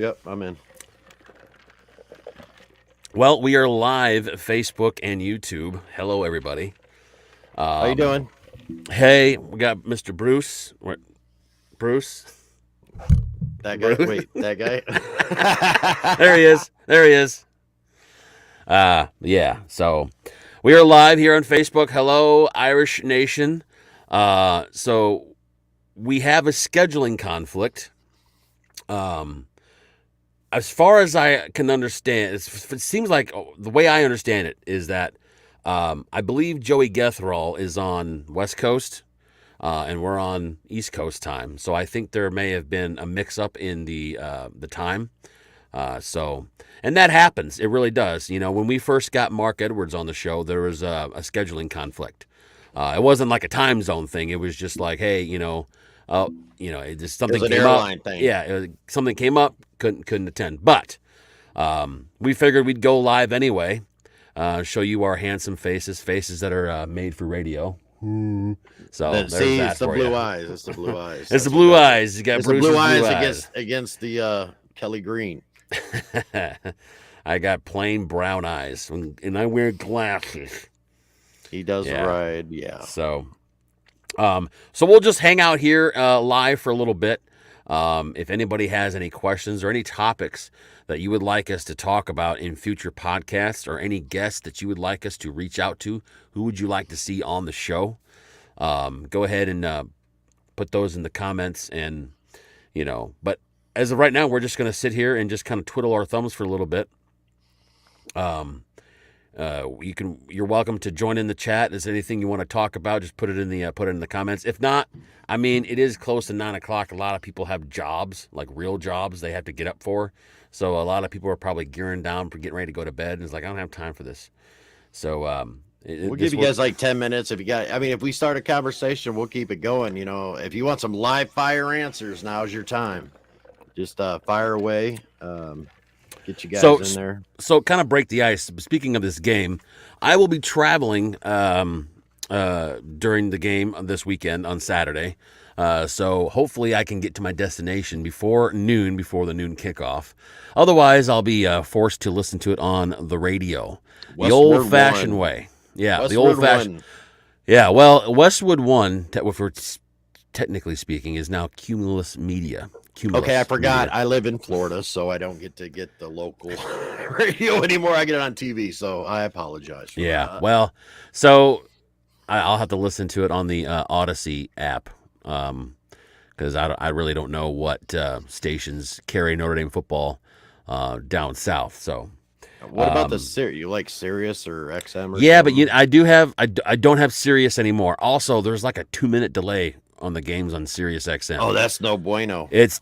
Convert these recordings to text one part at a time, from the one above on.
Yep, I'm in. Well, we are live Facebook and YouTube. Hello, everybody. How you doing? Hey, we got Mr. Bruce. Bruce? That guy? Bruce? Wait, that guy? There he is. There he is. Yeah. So we are live here on Facebook. Hello, Irish Nation. So we have a scheduling conflict. Um, as far as I can understand, it seems like the way I understand it is that I believe Joey Getherall is on West Coast, and we're on East Coast time. So I think there may have been a mix-up in the time. And that happens. It really does. You know, when we first got Mark Edwards on the show, there was a scheduling conflict. It wasn't like a time zone thing. It was just like, hey, it just It was something an came up. airline thing. Yeah, something came up. Couldn't attend. But we figured we'd go live anyway. Show you our handsome faces that are made for radio. So there's See, that it's the for blue you. eyes. It's the blue eyes. It's That's the what blue does it. eyes. You got It's the Bruce's blue eyes blue against the Kelly Green. I got plain brown eyes, and I wear glasses. He does Yeah. ride, yeah. So we'll just hang out here live for a little bit. If anybody has any questions or any topics that you would like us to talk about in future podcasts, or any guests that you would like us to reach out to, who would you like to see on the show? Go ahead and put those in the comments, and but as of right now, we're just going to sit here and just kind of twiddle our thumbs for a little bit. You're welcome to join in the chat. Is there anything you want to talk about? Just put it in the comments. If not, I mean, it is close to 9:00. A lot of people have jobs, like real jobs, they have to get up for. So a lot of people are probably gearing down for getting ready to go to bed, and it's like, I don't have time for this. So We'll give you guys like 10 minutes. If we start a conversation, we'll keep it going. If you want some live fire answers, now's your time. Just fire away. Get you guys in there. So kind of break the ice. Speaking of this game, I will be traveling during the game this weekend on Saturday. So hopefully I can get to my destination before the noon kickoff. Otherwise, I'll be forced to listen to it on the radio, the old-fashioned way. Yeah, Westwood the old-fashioned. won. Yeah, well, Westwood One, if we're technically speaking, is now Cumulus Media. Okay, I forgot. I live in Florida, so I don't get to get the local radio anymore. I get it on TV, so I apologize for that. Well, so I'll have to listen to it on the Odyssey app, because I really don't know what stations carry Notre Dame football down south. So What about the Sirius? You like Sirius or XM? Or yeah, something? but I don't have Sirius anymore. Also, there's like a 2-minute delay on the games on Sirius XM. Oh, that's no bueno. It's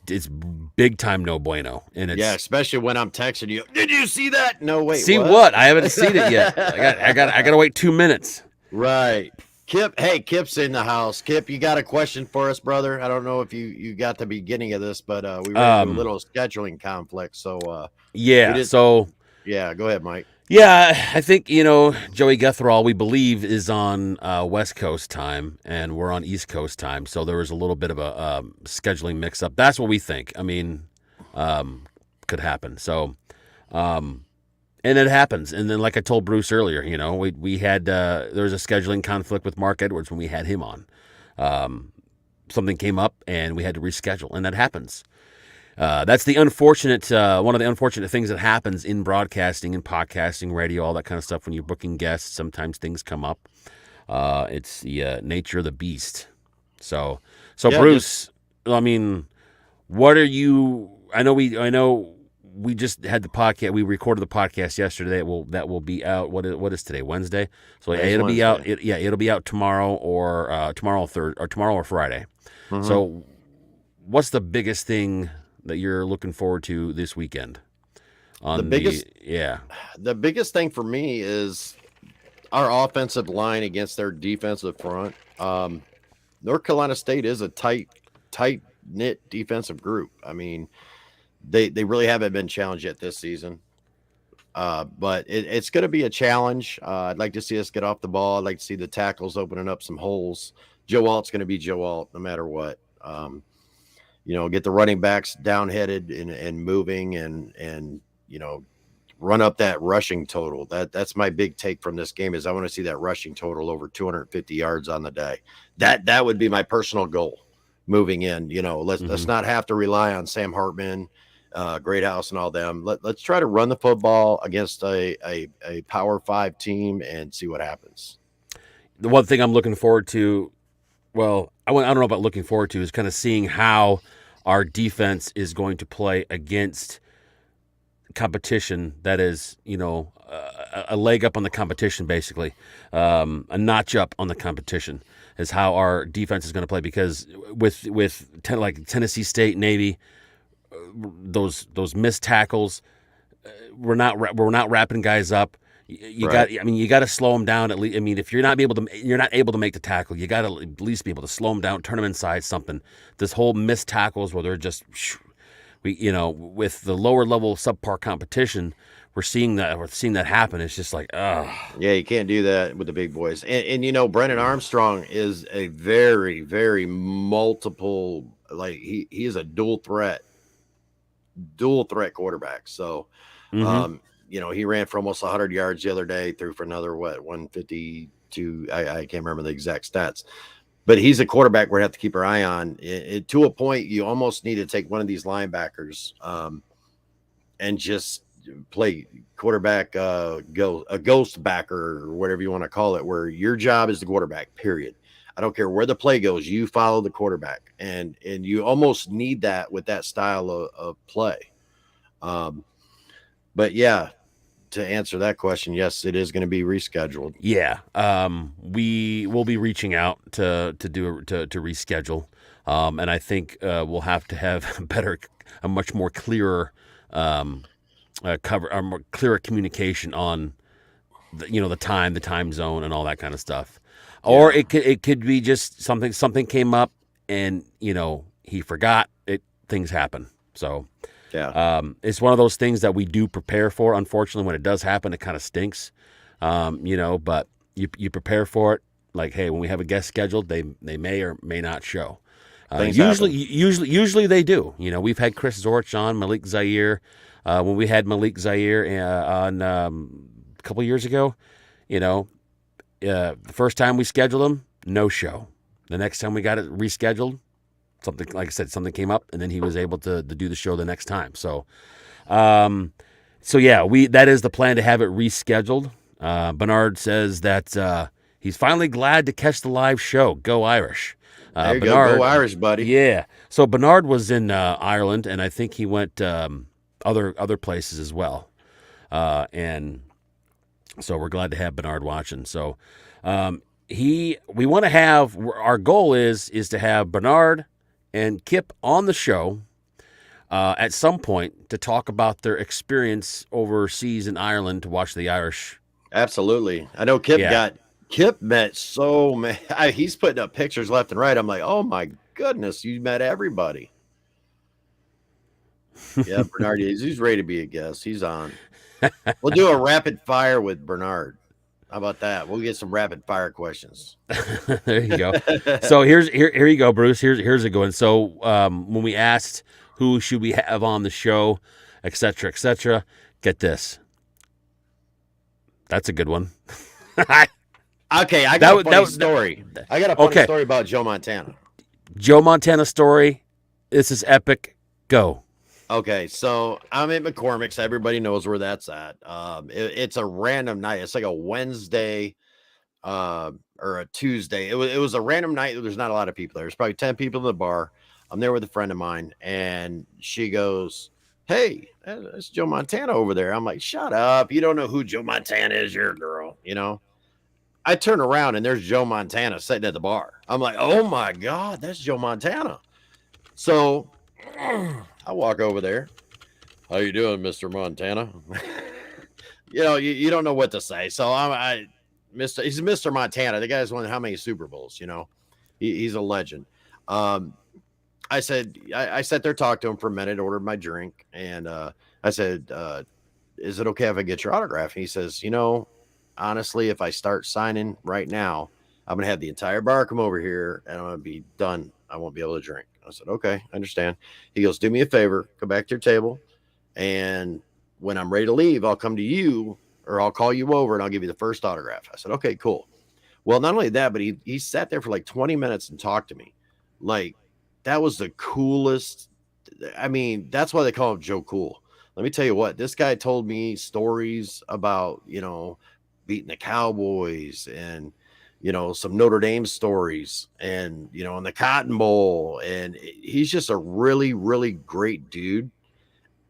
big time no bueno, and it's especially when I'm texting you. Did you see that? No, wait. See what? I haven't seen it yet. I got to wait 2 minutes. Right. Kip, hey, Kip's in the house. Kip, you got a question for us, brother? I don't know if you got the beginning of this, but we ran into a little scheduling conflict. So yeah. Yeah, go ahead, Mike. Yeah, I think, Joey Getherall, we believe, is on West Coast time, and we're on East Coast time. So there was a little bit of a scheduling mix-up. That's what we think. I mean, could happen. So, and it happens. And then, like I told Bruce earlier, we had there was a scheduling conflict with Mark Edwards when we had him on. Something came up, and we had to reschedule, and that happens. That's the unfortunate, one of the unfortunate things that happens in broadcasting and podcasting, radio, all that kind of stuff. When you're booking guests, sometimes things come up. It's the nature of the beast. So yeah, Bruce, I mean, what are you? I know we just had the podcast. We recorded the podcast yesterday. That will be out. What is today? Wednesday. So yeah, it'll be out. It'll be out tomorrow or tomorrow or Friday. Mm-hmm. So what's the biggest thing that you're looking forward to this weekend? The biggest thing for me is our offensive line against their defensive front. North Carolina State is a tight knit defensive group. I mean, they really haven't been challenged yet this season. But it's going to be a challenge. I'd like to see us get off the ball. I'd like to see the tackles opening up some holes. Joe Alt's going to be Joe Alt no matter what. get the running backs downheaded and moving and you know run up that rushing total. That's my big take from this game is I want to see that rushing total over 250 yards on the day. That would be my personal goal moving in. Let's Mm-hmm. not have to rely on Sam Hartman, Great House, and all them. Let's try to run the football against a Power Five team and see what happens. The one thing I'm looking forward to, well, I don't know about looking forward to, is kind of seeing how our defense is going to play against competition that is, a leg up on the competition, basically, a notch up on the competition is how our defense is going to play. Because like Tennessee State, Navy, those missed tackles, we're not wrapping guys up. You Right. got. I mean, you got to slow them down at least. I mean, if you're not able to make the tackle, you got to at least be able to slow them down, turn them inside something. This whole missed tackles where they're just with the lower level subpar competition, we're seeing that happen. It's just like, ugh. Yeah, you can't do that with the big boys. And Brennan Armstrong is a very, very multiple, like he is a dual threat quarterback. So, Mm-hmm. he ran for almost 100 yards the other day, threw for another, 152. I can't remember the exact stats, but he's a quarterback we're going to have to keep our eye on. To a point, you almost need to take one of these linebackers and just play quarterback, go a ghost backer or whatever you want to call it, where your job is the quarterback, period. I don't care where the play goes, you follow the quarterback, and you almost need that with that style of play. Um, but yeah, to answer that question, yes, it is going to be rescheduled. Yeah. We will be reaching out to reschedule, and I think we'll have to have a much more clearer clearer communication on the time zone, and all that kind of stuff. Or Yeah. it could be just something came up, and he forgot it. Things happen. So Yeah. it's one of those things that we do prepare for. Unfortunately, when it does happen, it kind of stinks. But you prepare for it. Like, hey, when we have a guest scheduled, they may or may not show. Things Usually, happen. usually they do. We've had Chris Zorch on, Malik Zaire. When we had Malik Zaire on a couple years ago, the first time we scheduled him, no show. The next time we got it rescheduled, something, like I said, something came up, and then he was able to do the show the next time. Um, so yeah, that is the plan, to have it rescheduled. Bernard says that he's finally glad to catch the live show. Go Irish. There you go Bernard, Irish, buddy. yeah. So Bernard was in Ireland, and I think he went other places as well. And so we're glad to have Bernard watching. So we want to have, our goal is to have Bernard and Kip on the show at some point to talk about their experience overseas in Ireland to watch the Irish. Absolutely. I know Kip Yeah. met so many. He's putting up pictures left and right. I'm like, oh my goodness, you met everybody. Yeah, Bernard, he's ready to be a guest. He's on. We'll do a rapid fire with Bernard. How about that? We'll get some rapid fire questions. There you go. So here you go, Bruce. Here's a good one. So when we asked who should we have on the show, etc., get this. That's a good one. Okay, I got a funny story. I got a funny Okay. story about Joe Montana. Joe Montana story. This is epic. Go. Okay, so I'm at McCormick's. Everybody knows where that's at. It's a random night. It's like a Wednesday or a Tuesday. It was a random night. There's not a lot of people there. There's probably 10 people in the bar. I'm there with a friend of mine, and she goes, "Hey, that's Joe Montana over there." I'm like, "Shut up. You don't know who Joe Montana is. You're a girl." I turn around and there's Joe Montana sitting at the bar. I'm like, "Oh my God, that's Joe Montana." So I walk over there. "How you doing, Mr. Montana?" You don't know what to say. So he's Mr. Montana. The guy's won how many Super Bowls, he's a legend. Um, I sat there, talked to him for a minute, ordered my drink, and I said, "Is it okay if I get your autograph?" And he says, "Honestly, if I start signing right now, I'm gonna have the entire bar come over here, and I'm gonna be done. I won't be able to drink." I said, okay, I understand. He goes, do me a favor, go back to your table, and when I'm ready to leave, I'll come to you or I'll call you over and I'll give you the first autograph. I said, okay, cool. Well, not only that, but he sat there for like 20 minutes and talked to me. Like, that was the coolest. I mean, that's why they call him Joe Cool. Let me tell you what, this guy told me stories about, beating the Cowboys and, some Notre Dame stories and, in the Cotton Bowl. And he's just a really, really great dude.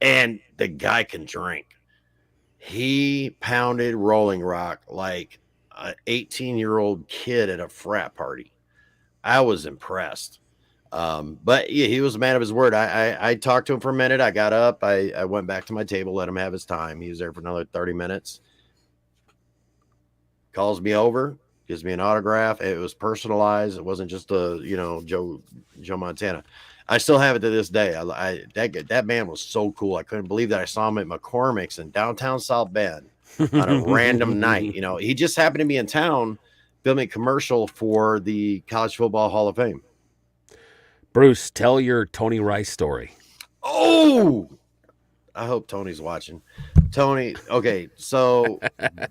And the guy can drink. He pounded Rolling Rock like an 18-year-old kid at a frat party. I was impressed. But yeah, he was a man of his word. I talked to him for a minute. I got up. I went back to my table, let him have his time. He was there for another 30 minutes. Calls me over, gives me an autograph. It was personalized. It wasn't just Joe Montana. I still have it to this day. That man was so cool. I couldn't believe that I saw him at McCormick's in downtown South Bend on a random night. He just happened to be in town filming a commercial for the College Football Hall of Fame. Bruce, tell your Tony Rice story. Oh, I hope Tony's watching. Tony, okay, so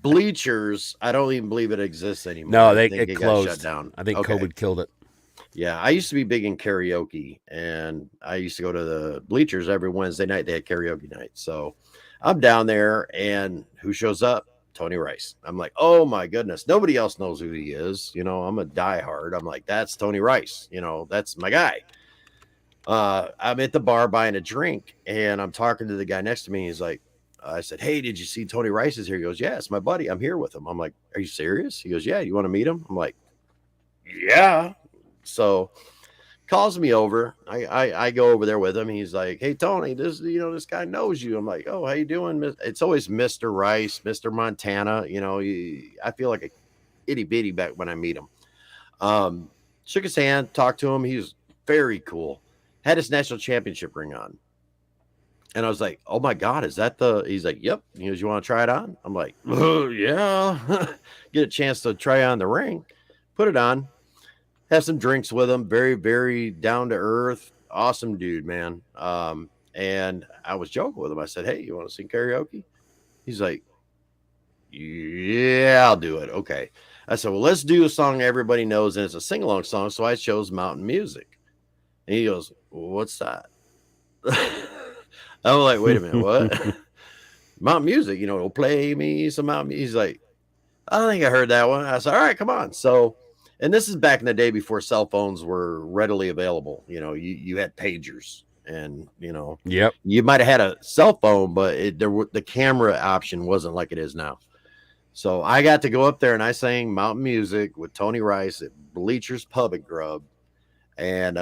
Bleachers, I don't even believe it exists anymore. No, it closed. Got shut down. I think COVID killed it. Yeah, I used to be big in karaoke, and I used to go to the Bleachers every Wednesday night. They had karaoke night. So I'm down there, and who shows up? Tony Rice. I'm like, oh my goodness. Nobody else knows who he is. I'm a diehard. I'm like, that's Tony Rice. That's my guy. I'm at the bar buying a drink, and I'm talking to the guy next to me. He's like, I said, hey, did you see Tony Rice is here? He goes, yeah, it's my buddy. I'm here with him. I'm like, are you serious? He goes, yeah, you want to meet him? I'm like, yeah. So calls me over. I go over there with him. He's like, hey, Tony, this guy knows you. I'm like, oh, how you doing? It's always Mr. Rice, Mr. Montana. I feel like a itty bitty back when I meet him. Shook his hand, talked to him. He was very cool. Had his national championship ring on. And I was like, oh my God, is that he's like, yep. He goes, you want to try it on? I'm like, oh yeah. Get a chance to try on the ring, put it on, have some drinks with him. Very, very down to earth. Awesome dude, man. And I was joking with him. I said, hey, you want to sing karaoke? He's like, yeah, I'll do it. Okay. I said, well, let's do a song everybody knows. And it's a sing-along song. So I chose Mountain Music. And he goes, well, what's that? I'm like, wait a minute, what? Mountain Music, play me some Mountain Music. He's like, I don't think I heard that one. I said, all right, come on. So, and this is back in the day before cell phones were readily available. You had pagers, and yep, you might have had a cell phone, but the camera option wasn't like it is now. So I got to go up there and I sang Mountain Music with Tony Rice at Bleachers Pub at Grub, and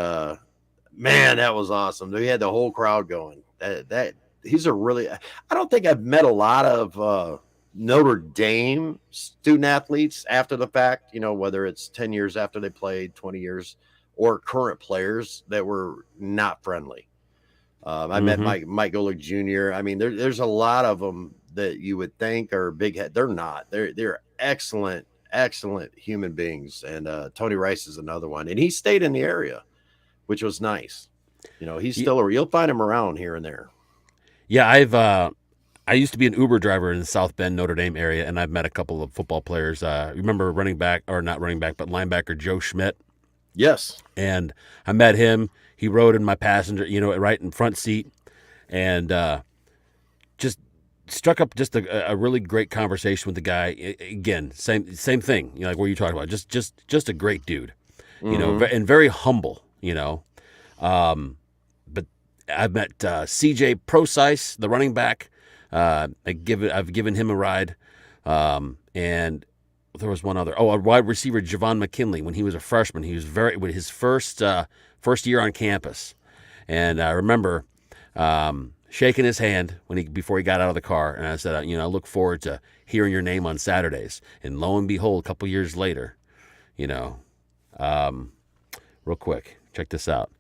man, that was awesome. We had the whole crowd going. That he's a really. I don't think I've met a lot of Notre Dame student athletes after the fact, whether it's 10 years after they played, 20 years, or current players that were not friendly. I met Mike Golick Jr. I mean, there's a lot of them that you would think are big head. They're not. They're excellent human beings. And Tony Rice is another one. And he stayed in the area, which was nice. He's still, you'll find him around here and there. Yeah, I used to be an Uber driver in the South Bend, Notre Dame area, and I've met a couple of football players. Remember not running back, but linebacker Joe Schmidt? Yes. And I met him. He rode in my passenger, right in front seat, and just struck up just a really great conversation with the guy. Again, same thing, like what you're talking about. Just a great dude, and very humble, But I've met CJ Procise, the running back. I've given him a ride, and there was one other. Oh, a wide receiver, Javon McKinley. When he was a freshman, he was with his first year on campus, and I remember shaking his hand before he got out of the car, and I said, I look forward to hearing your name on Saturdays. And lo and behold, a couple years later, real quick, check this out.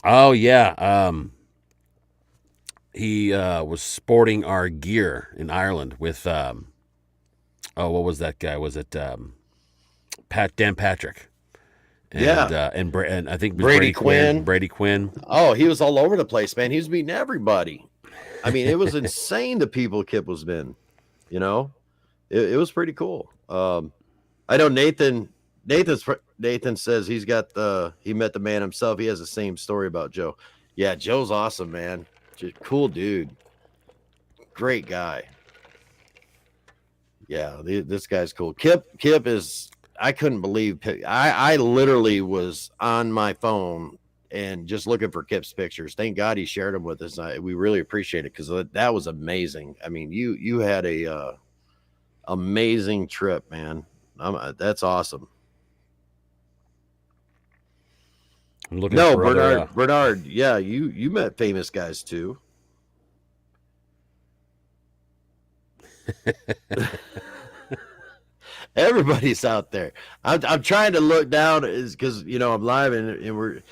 Oh yeah. He was sporting our gear in Ireland with, what was that guy? Was it Dan Patrick? and I think it was Brady Quinn. Brady Quinn. Oh, he was all over the place, man. He was beating everybody. I mean, it was insane the people Kip was beating. You know, it was pretty cool. I know Nathan says he met the man himself. He has the same story about Joe. Yeah, Joe's awesome, man. Just cool dude. Great guy. Yeah, this guy's cool. Kip is, I couldn't believe, I literally was on my phone and just looking for Kip's pictures. Thank God he shared them with us. We really appreciate it because that was amazing. I mean, you had a amazing trip, man. That's awesome. I'm looking for Bernard. Yeah, you met famous guys too. Everybody's out there. I'm trying to look down is because I'm live and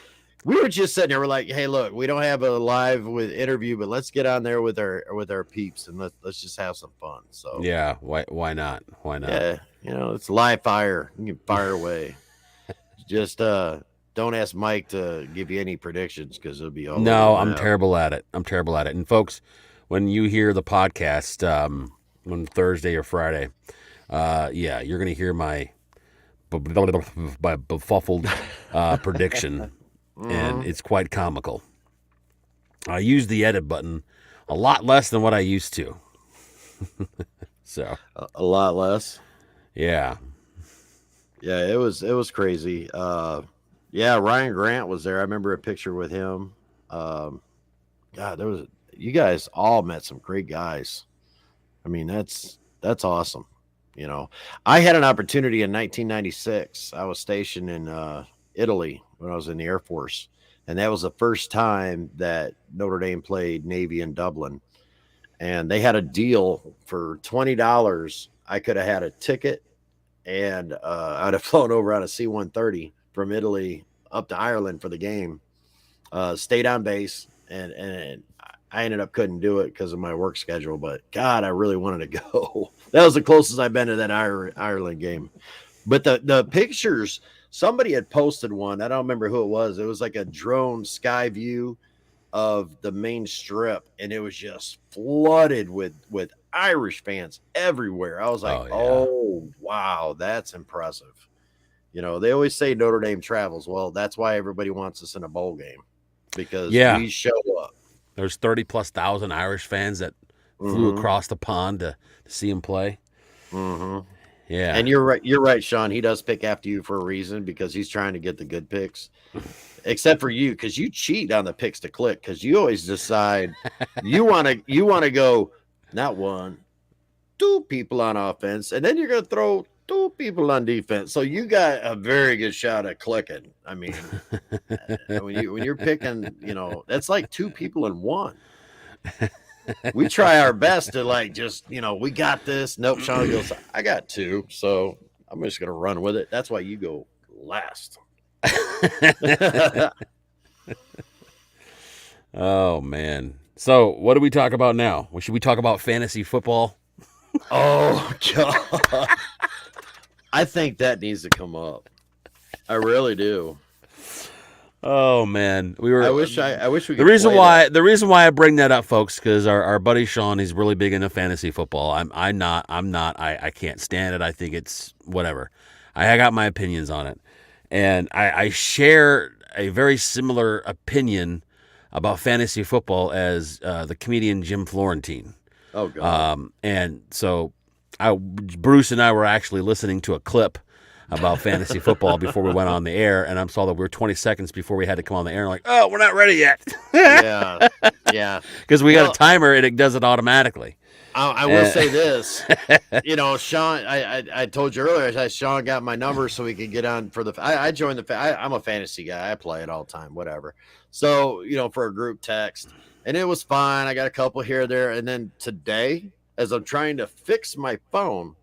we were just sitting there. We're like, hey, look, we don't have a live with interview, but let's get on there with our peeps and let's just have some fun. So yeah, why not? Why not? Yeah, it's live fire. You can fire away. Just don't ask Mike to give you any predictions because it'll be all. No, I'm terrible at it. And folks, when you hear the podcast on Thursday or Friday, yeah, you're gonna hear my befuddled prediction, and it's quite comical. I use the edit button a lot less than what I used to. So a lot less. Yeah. Yeah, it was crazy. Yeah, Ryan Grant was there. I remember a picture with him. God, you guys all met some great guys. I mean, that's awesome. I had an opportunity in 1996. I was stationed in Italy when I was in the Air Force, and that was the first time that Notre Dame played Navy in Dublin. And they had a deal for $20. I could have had a ticket, and I'd have flown over on a C-130 from Italy up to Ireland for the game. Stayed on base, and I ended up couldn't do it because of my work schedule. But God, I really wanted to go. That was the closest I've been to that Ireland game. But the pictures, somebody had posted one. I don't remember who it was. It was like a drone sky view of the main strip, and it was just flooded with Irish fans everywhere. I was like, oh wow, that's impressive. They always say Notre Dame travels. Well, that's why everybody wants us in a bowl game, because we show up. There's 30,000+ Irish fans that flew across the pond to see him play. Mm-hmm. Yeah. And you're right, Sean. He does pick after you for a reason, because he's trying to get the good picks. Except for you, because you cheat on the picks to click, because you always decide you want to go not one, two people on offense, and then you're going to throw two people on defense. So you got a very good shot at clicking. I mean, when you're picking, that's like two people in one. We try our best to just, we got this. Nope, Sean goes, I got two, so I'm just going to run with it. That's why you go last. Oh man. So what do we talk about now? Should we talk about fantasy football? Oh God. I think that needs to come up. I really do. Oh man, I wish we could. The reason why I bring that up, folks, because our buddy Sean, he's really big into fantasy football. I'm not. I can't stand it. I think it's whatever. I got my opinions on it. And I share a very similar opinion about fantasy football as the comedian Jim Florentine. Oh, God. And so Bruce and I were actually listening to a clip about fantasy football before we went on the air, and I saw that we were 20 seconds before we had to come on the air. And like, oh, we're not ready yet. Yeah. Because we got a timer, and it does it automatically. I will say this, Sean, I told you earlier, Sean got my number so we could get on for I joined I'm a fantasy guy. I play it all the time, whatever. So, for a group text, and it was fine. I got a couple here or there. And then today, as I'm trying to fix my phone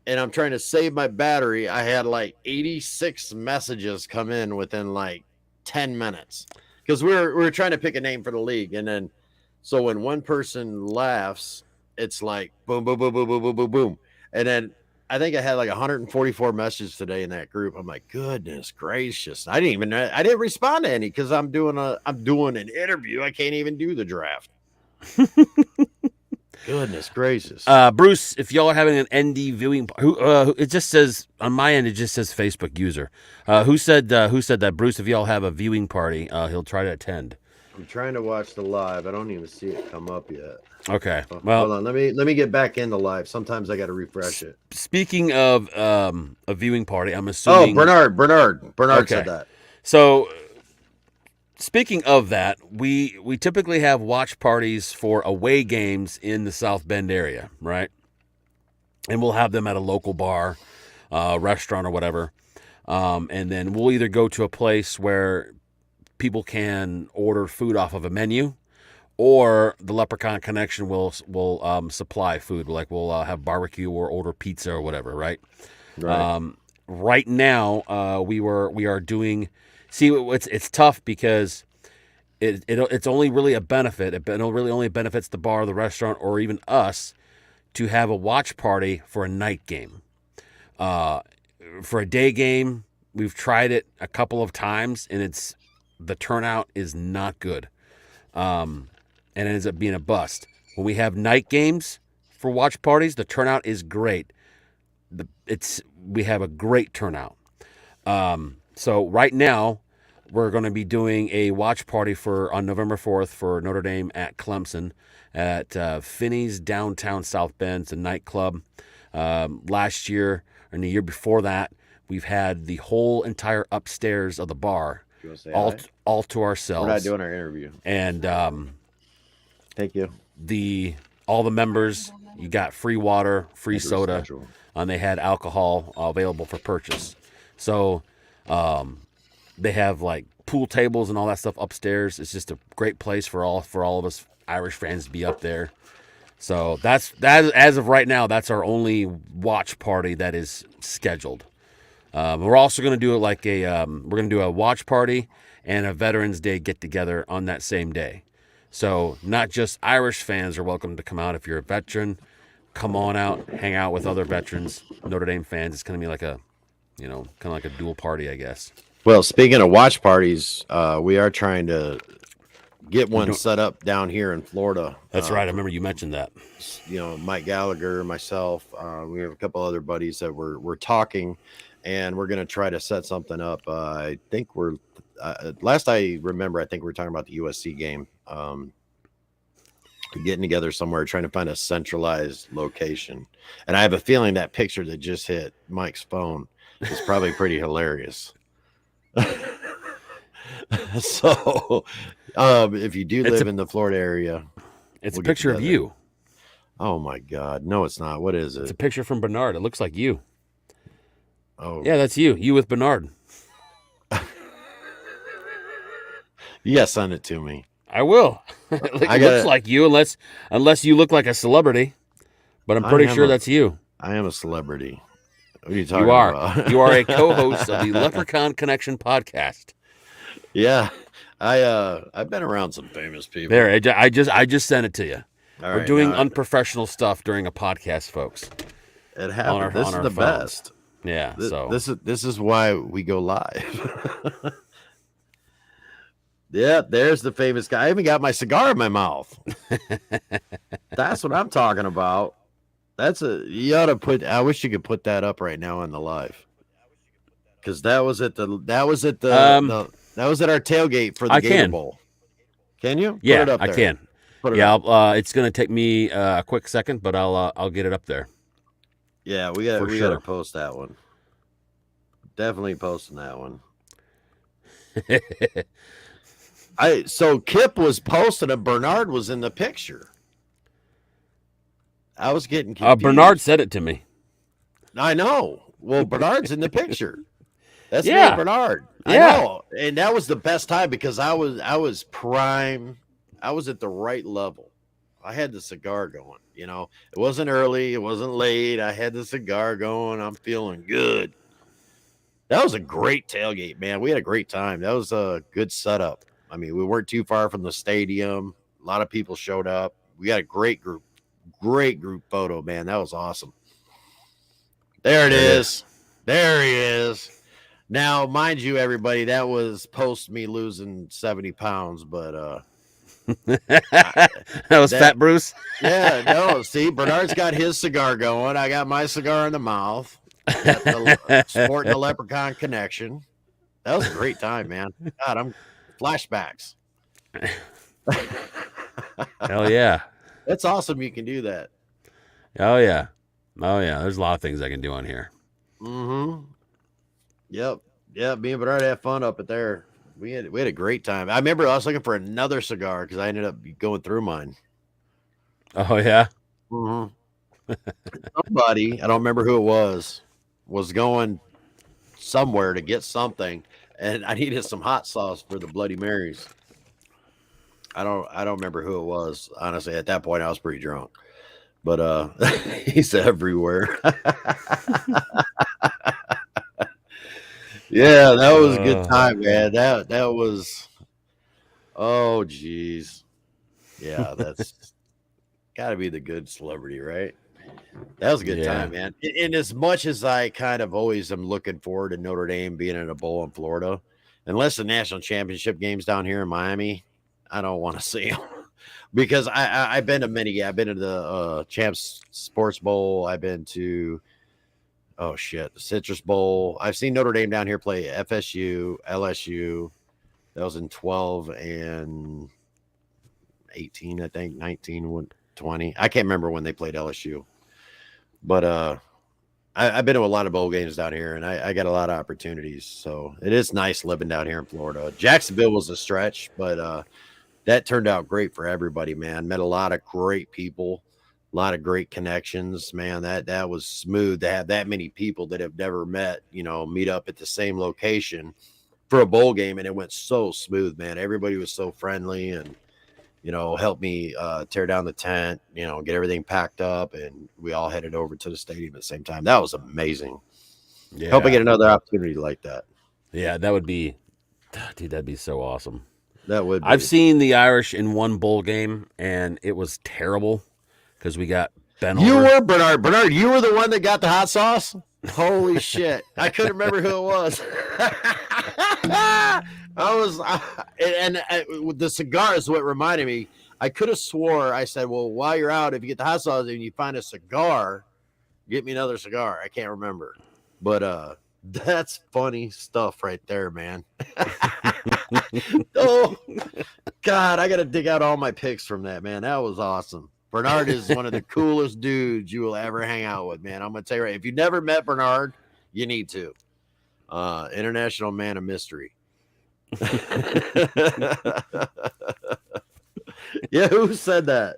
and I'm trying to save my battery, I had like 86 messages come in within like 10 minutes because we were trying to pick a name for the league. And then, so when one person laughs, it's like boom, boom, boom, boom, boom, boom, boom, boom. And then I think I had like 144 messages today in that group. I'm like, goodness gracious! I didn't respond to any because I'm doing an interview. I can't even do the draft. Goodness gracious. Bruce, if y'all are having an ND viewing, it just says on my end, it just says Facebook user. Who said that? Bruce, if y'all have a viewing party, he'll try to attend. I'm trying to watch the live. I don't even see it come up yet. Okay. Well, hold on. Let me get back in the live. Sometimes I got to refresh it. Speaking of a viewing party, I'm assuming. Oh, Bernard said that. So, speaking of that, we typically have watch parties for away games in the South Bend area, right? And we'll have them at a local bar, restaurant, or whatever. And then we'll either go to a place where people can order food off of a menu, or the Leprechaun Connection will supply food. Like we'll have barbecue or order pizza or whatever, right? Right. Right now, we are doing. See, it's tough because it's only really a benefit. It really only benefits the bar, the restaurant, or even us to have a watch party for a night game. For a day game, we've tried it a couple of times, and the turnout is not good, and it ends up being a bust. When we have night games for watch parties, the turnout is great. We have a great turnout. So right now, we're going to be doing a watch party on November 4th for Notre Dame at Clemson at Finney's downtown South Bend. It's a nightclub. Last year and the year before that, we've had the whole entire upstairs of the bar all to ourselves. We're not doing our interview. And thank you. All the members, you got free water, free soda, and they had alcohol available for purchase. So they have like pool tables and all that stuff upstairs. It's just a great place for all of us Irish fans to be up there. So that as of right now, that's our only watch party that is scheduled. We're also going to do it like we're going to do a watch party and a Veterans Day get together on that same day. So not just Irish fans are welcome to come out. If you're a veteran, come on out, hang out with other veterans, Notre Dame fans. It's going to be like kind of like a dual party, I guess. Well, speaking of watch parties, we are trying to get one set up down here in Florida. That's right. I remember you mentioned that. Mike Gallagher, myself, we have a couple other buddies that we're talking, and we're going to try to set something up. I think last I remember, I think we're talking about the USC game. Getting together somewhere, trying to find a centralized location. And I have a feeling that picture that just hit Mike's phone is probably pretty hilarious. So if you do live in the Florida area, it's a picture of you. Oh my God. No, it's not. What is it? It's a picture from Bernard. It looks like you. Oh yeah, that's you with Bernard. Yeah, send it to me. I will. It looks like you, unless you look like a celebrity, but I'm pretty sure that's you. I am a celebrity. What are you talking about? You are a co-host of the Leprechaun Connection podcast. Yeah, I've been around some famous people. There, I just sent it to you. We're doing unprofessional stuff during a podcast, folks. It happened. This is the best. Yeah. This is why we go live. Yeah, there's the famous guy. I even got my cigar in my mouth. That's what I'm talking about. You ought to put. I wish you could put that up right now on the live, because that was at our tailgate for the Gator Bowl. Can you? Yeah, put it up there. I can. It's going to take me a quick second, but I'll get it up there. Yeah, we got to post that one. Definitely posting that one. So Kip was posting and Bernard was in the picture. I was getting confused. Bernard said it to me. I know. Well, Bernard's in the picture. That's me and Bernard. I know. And that was the best time because I was prime. I was at the right level. I had the cigar going, It wasn't early, it wasn't late. I had the cigar going. I'm feeling good. That was a great tailgate, man. We had a great time. That was a good setup. I mean, we weren't too far from the stadium. A lot of people showed up. We got a great group photo, man. That was awesome. There it is. There he is. Now, mind you, everybody, that was post me losing 70 pounds, but That was that Fat Bruce. yeah, no. See, Bernard's got his cigar going. I got my cigar in the mouth. Got the sporting the leprechaun connection. That was a great time, man. God, I'm flashbacks. Hell yeah. That's awesome. You can do that. Oh yeah. Oh yeah. There's a lot of things I can do on here. Mm-hmm. Yep. Yeah. Me and Bernard had fun up at there. We had a great time. I remember I was looking for another cigar because I ended up going through mine. Oh yeah. Mm-hmm. Somebody, I don't remember who it was going somewhere to get something, and I needed some hot sauce for the Bloody Marys. I don't remember who it was. Honestly, at that point I was pretty drunk. But he's everywhere. Yeah, that was a good time, man. That was oh geez. Yeah, that's gotta be the good celebrity, right? That was a good time, man. And as much as I kind of always am looking forward to Notre Dame being in a bowl in Florida, unless the national championship games down here in Miami, I don't want to see them because I've been to many. Yeah, I've been to the Champs Sports Bowl. I've been to oh shit, the Citrus Bowl. I've seen Notre Dame down here play FSU, LSU. That was in 12 and 18, I think, 19, 20. I can't remember when they played LSU. But I've been to a lot of bowl games down here, and I got a lot of opportunities. So it is nice living down here in Florida. Jacksonville was a stretch, but that turned out great for everybody, man. Met a lot of great people, a lot of great connections, man. That was smooth to have that many people that have never met, meet up at the same location for a bowl game, and it went so smooth, man. Everybody was so friendly and helped me tear down the tent, get everything packed up, and we all headed over to the stadium at the same time. That was amazing. Yeah. Hope I get another opportunity like that. Yeah, that would be, dude, that'd be so awesome. That would be. I've seen the Irish in one bowl game, and it was terrible because we got bent over. You were, Bernard. Bernard, you were the one that got the hot sauce? Holy shit. I couldn't remember who it was. The cigar is what reminded me. I could have swore I said, well, while you're out, if you get the hot sauce and you find a cigar, get me another cigar. I can't remember. But that's funny stuff right there, man. Oh, God, I got to dig out all my pics from that, man. That was awesome. Bernard is one of the coolest dudes you will ever hang out with, man. I'm going to tell you right. If you've never met Bernard, you need to. International man of mystery. Yeah, who said that?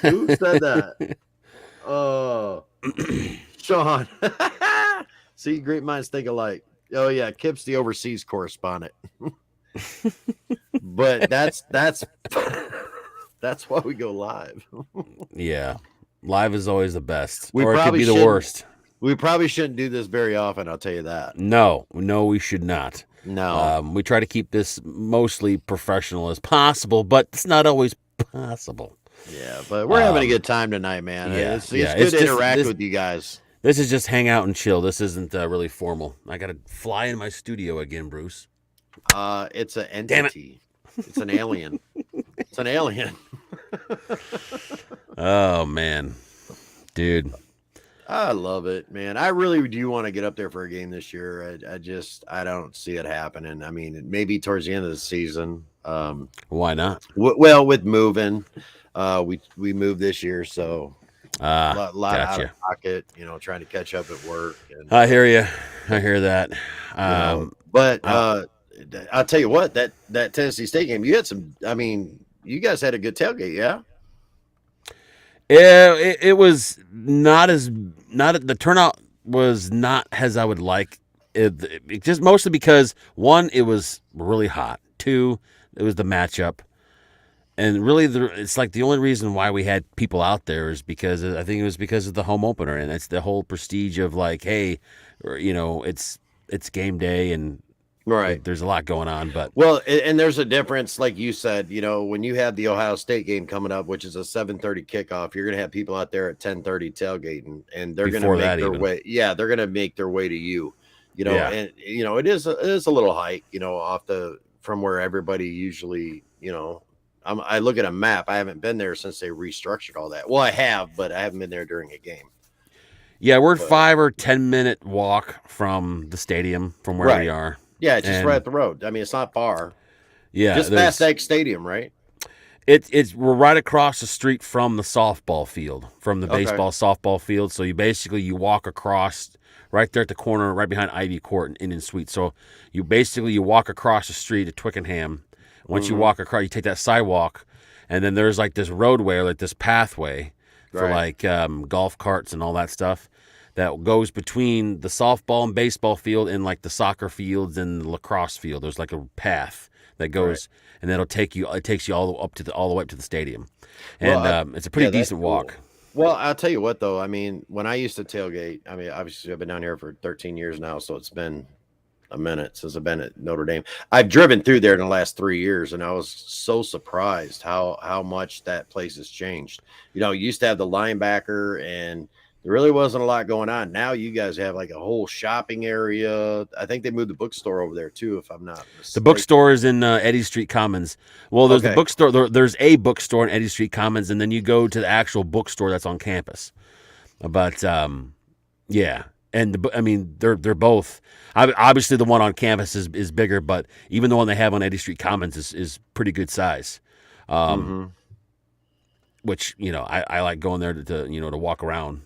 Who said that? Oh, Sean. See, great minds think alike. Oh yeah, Kip's the overseas correspondent. But that's why we go live. Yeah, live is always the best. Or it could be the worst. We probably shouldn't do this very often. I'll tell you that. No, we should not. No, we try to keep this mostly professional as possible, but it's not always possible. Yeah, but we're having a good time tonight, man. Yeah, it's good to interact with you guys. This is just hang out and chill. This isn't really formal. I got to fly in my studio again, Bruce. It's an entity. It's an alien. It's an alien. Oh man, dude. I love it, man. I really do want to get up there for a game this year. I don't see it happening. I mean, maybe towards the end of the season. Why not? Well, with moving, we moved this year, so a lot out of pocket. Trying to catch up at work. And, I hear you. I hear that. But I'll tell you what, that Tennessee State game, you had some. I mean, you guys had a good tailgate, yeah. Yeah, it was the turnout was not as I would like. It just mostly because one, it was really hot. Two, it was the matchup, and really, it's like the only reason why we had people out there is because I think it was because of the home opener, and it's the whole prestige of like, hey, it's game day, and Right. There's a lot going on, but well, and there's a difference, like you said. When you have the Ohio State game coming up, which is a 7:30 kickoff, you're going to have people out there at 10:30 tailgating, and they're going to before make that their even, way. Yeah, they're going to make their way to you. yeah. And it is a little hike. Off from where everybody usually. I look at a map. I haven't been there since they restructured all that. Well, I have, but I haven't been there during a game. Yeah, we're 5 or 10 minute walk from the stadium from where we are. Yeah, it's just right up the road. I mean, it's not far. Yeah, just past Egg Stadium, right? We're right across the street from the softball field, from the baseball softball field. So you walk across right there at the corner, right behind Ivy Court and Indian Suite. So you walk across the street to Twickenham. Once you walk across, you take that sidewalk, and then there's like this roadway, or like this pathway for like golf carts and all that stuff that goes between the softball and baseball field and like the soccer fields and the lacrosse field. There's like a path that goes, and that'll take you. It takes you all the way up to the stadium, and it's a pretty decent walk. Well, I'll tell you what, though. I mean, when I used to tailgate, I mean, obviously I've been down here for 13 years now, so it's been a minute since I've been at Notre Dame. I've driven through there in the last 3 years, and I was so surprised how much that place has changed. You used to have the linebacker, and there really wasn't a lot going on. Now you guys have like a whole shopping area. I think they moved the bookstore over there too, if I'm not mistaken. The bookstore is in Eddy Street Commons. Well, there's the bookstore. There's a bookstore in Eddy Street Commons, and then you go to the actual bookstore that's on campus. But yeah, and I mean they're both. Obviously, the one on campus is bigger, but even the one they have on Eddy Street Commons is pretty good size. Which I like going there to walk around.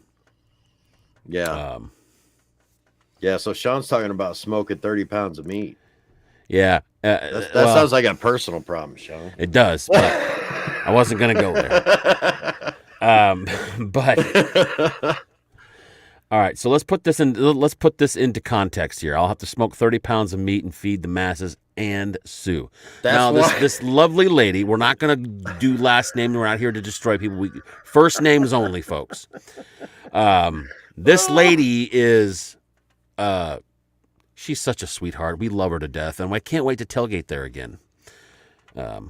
Yeah. Yeah. So Sean's talking about smoking 30 pounds of meat. Yeah. That sounds like a personal problem, Sean. It does. But I wasn't going to go there. But all right. So let's put this into context here. I'll have to smoke 30 pounds of meat and feed the masses and sue. This lovely lady, we're not going to do last name. We're not here to destroy people. First names only, folks. This lady is, she's such a sweetheart. We love her to death, and I can't wait to tailgate there again. I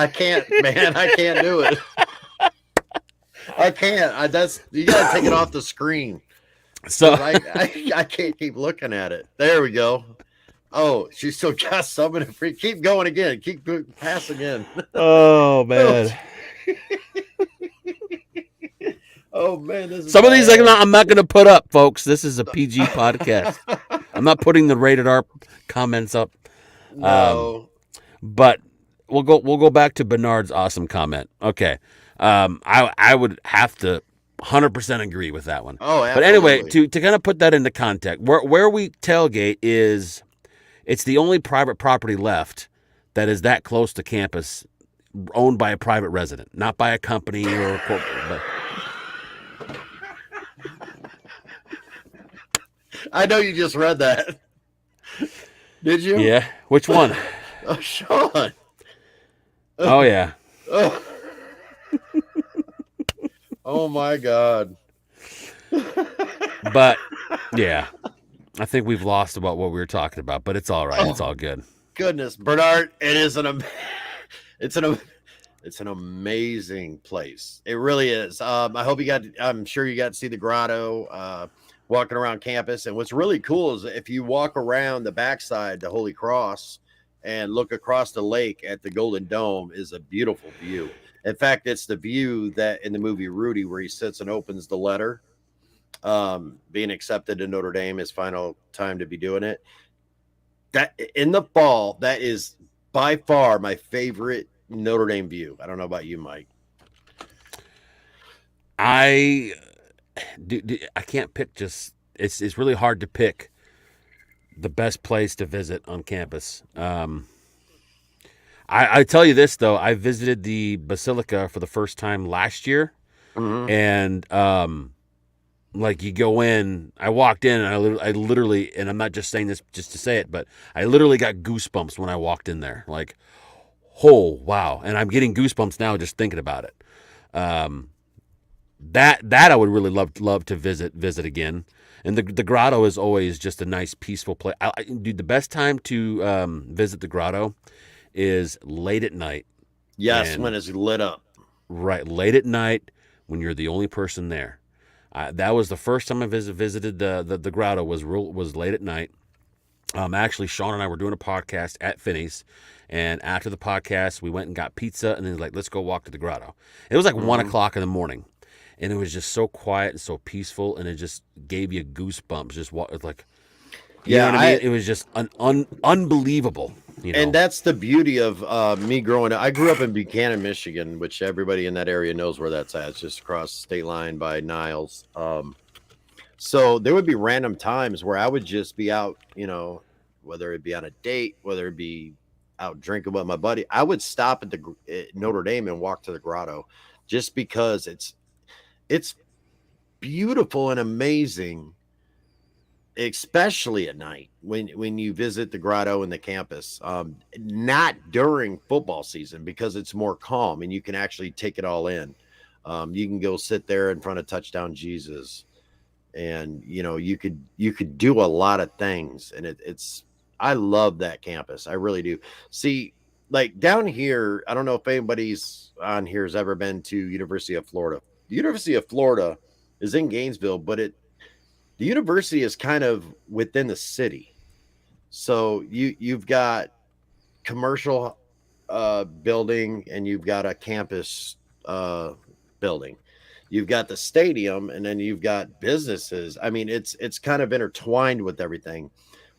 can't, man. I can't do it. I can't. You got to take it off the screen. So I can't keep looking at it. There we go. Oh, she still got some in it. Keep going again. Keep passing in. Oh man. Oh man, some of these I'm not going to put up, folks. This is a PG podcast. I'm not putting the rated R comments up. No. But we'll go back to Bernard's awesome comment. Okay. I would have to 100% agree with that one. Oh, absolutely. But anyway, to kind of put that into context, where we tailgate it's the only private property left that is that close to campus, owned by a private resident, not by a company or a corporate. But I know you just read that. Did you? Yeah. Which one? Oh, Sean. Oh, yeah. Oh. Oh my God. But yeah, I think we've lost about what we were talking about, but it's all right. It's all good. Goodness, Bernard, it's an amazing place. It really is. I'm sure you got to see the grotto, walking around campus. And what's really cool is if you walk around the backside to Holy Cross and look across the lake at the Golden Dome, is a beautiful view. In fact, it's the view that in the movie Rudy, where he sits and opens the letter, being accepted to Notre Dame, his final time to be doing it. That in the fall, that is by far my favorite Notre Dame view. I don't know about you, Mike. I can't pick it's really hard to pick the best place to visit on campus. I tell you this, though. I visited the Basilica for the first time last year. Mm-hmm. And like you go in, I walked in and I literally, and I'm not just saying this just to say it, but I literally got goosebumps when I walked in there. Like, oh, wow. And I'm getting goosebumps now just thinking about it. That I would really love to visit again. And the grotto is always just a nice peaceful place. Dude, the best time to visit the grotto is late at night, Yes, when and it's lit up. right late at night when you're the only person there. That was the first time I visited the grotto was late at night. Actually, Sean and I were doing a podcast at Finney's, and after the podcast, we went and got pizza, and then like, let's go walk to the grotto. It was like 1 o'clock in the morning, and it was just so quiet and so peaceful, and it just gave you goosebumps. Just like, you know Yeah, what I mean? It was just unbelievable. You and know? that's the beauty of me growing up. I grew up in Buchanan, Michigan, which everybody in that area knows where that's at. It's just across the state line by Niles. So there would be random times where I would just be out, whether it be on a date, whether it be out drinking with my buddy. I would stop at Notre Dame and walk to the grotto, just because it's beautiful and amazing, especially at night when you visit the grotto and the campus. Not during football season, because it's more calm and you can actually take it all in. You can go sit there in front of Touchdown Jesus, and you could do a lot of things, and it's I love that campus. I really do. See, like down here, I don't know if anybody's on here has ever been to University of Florida. The University of Florida is in Gainesville, but the university is kind of within the city. So you've got commercial building, and you've got a campus building. You've got the stadium, and then you've got businesses. I mean, it's kind of intertwined with everything.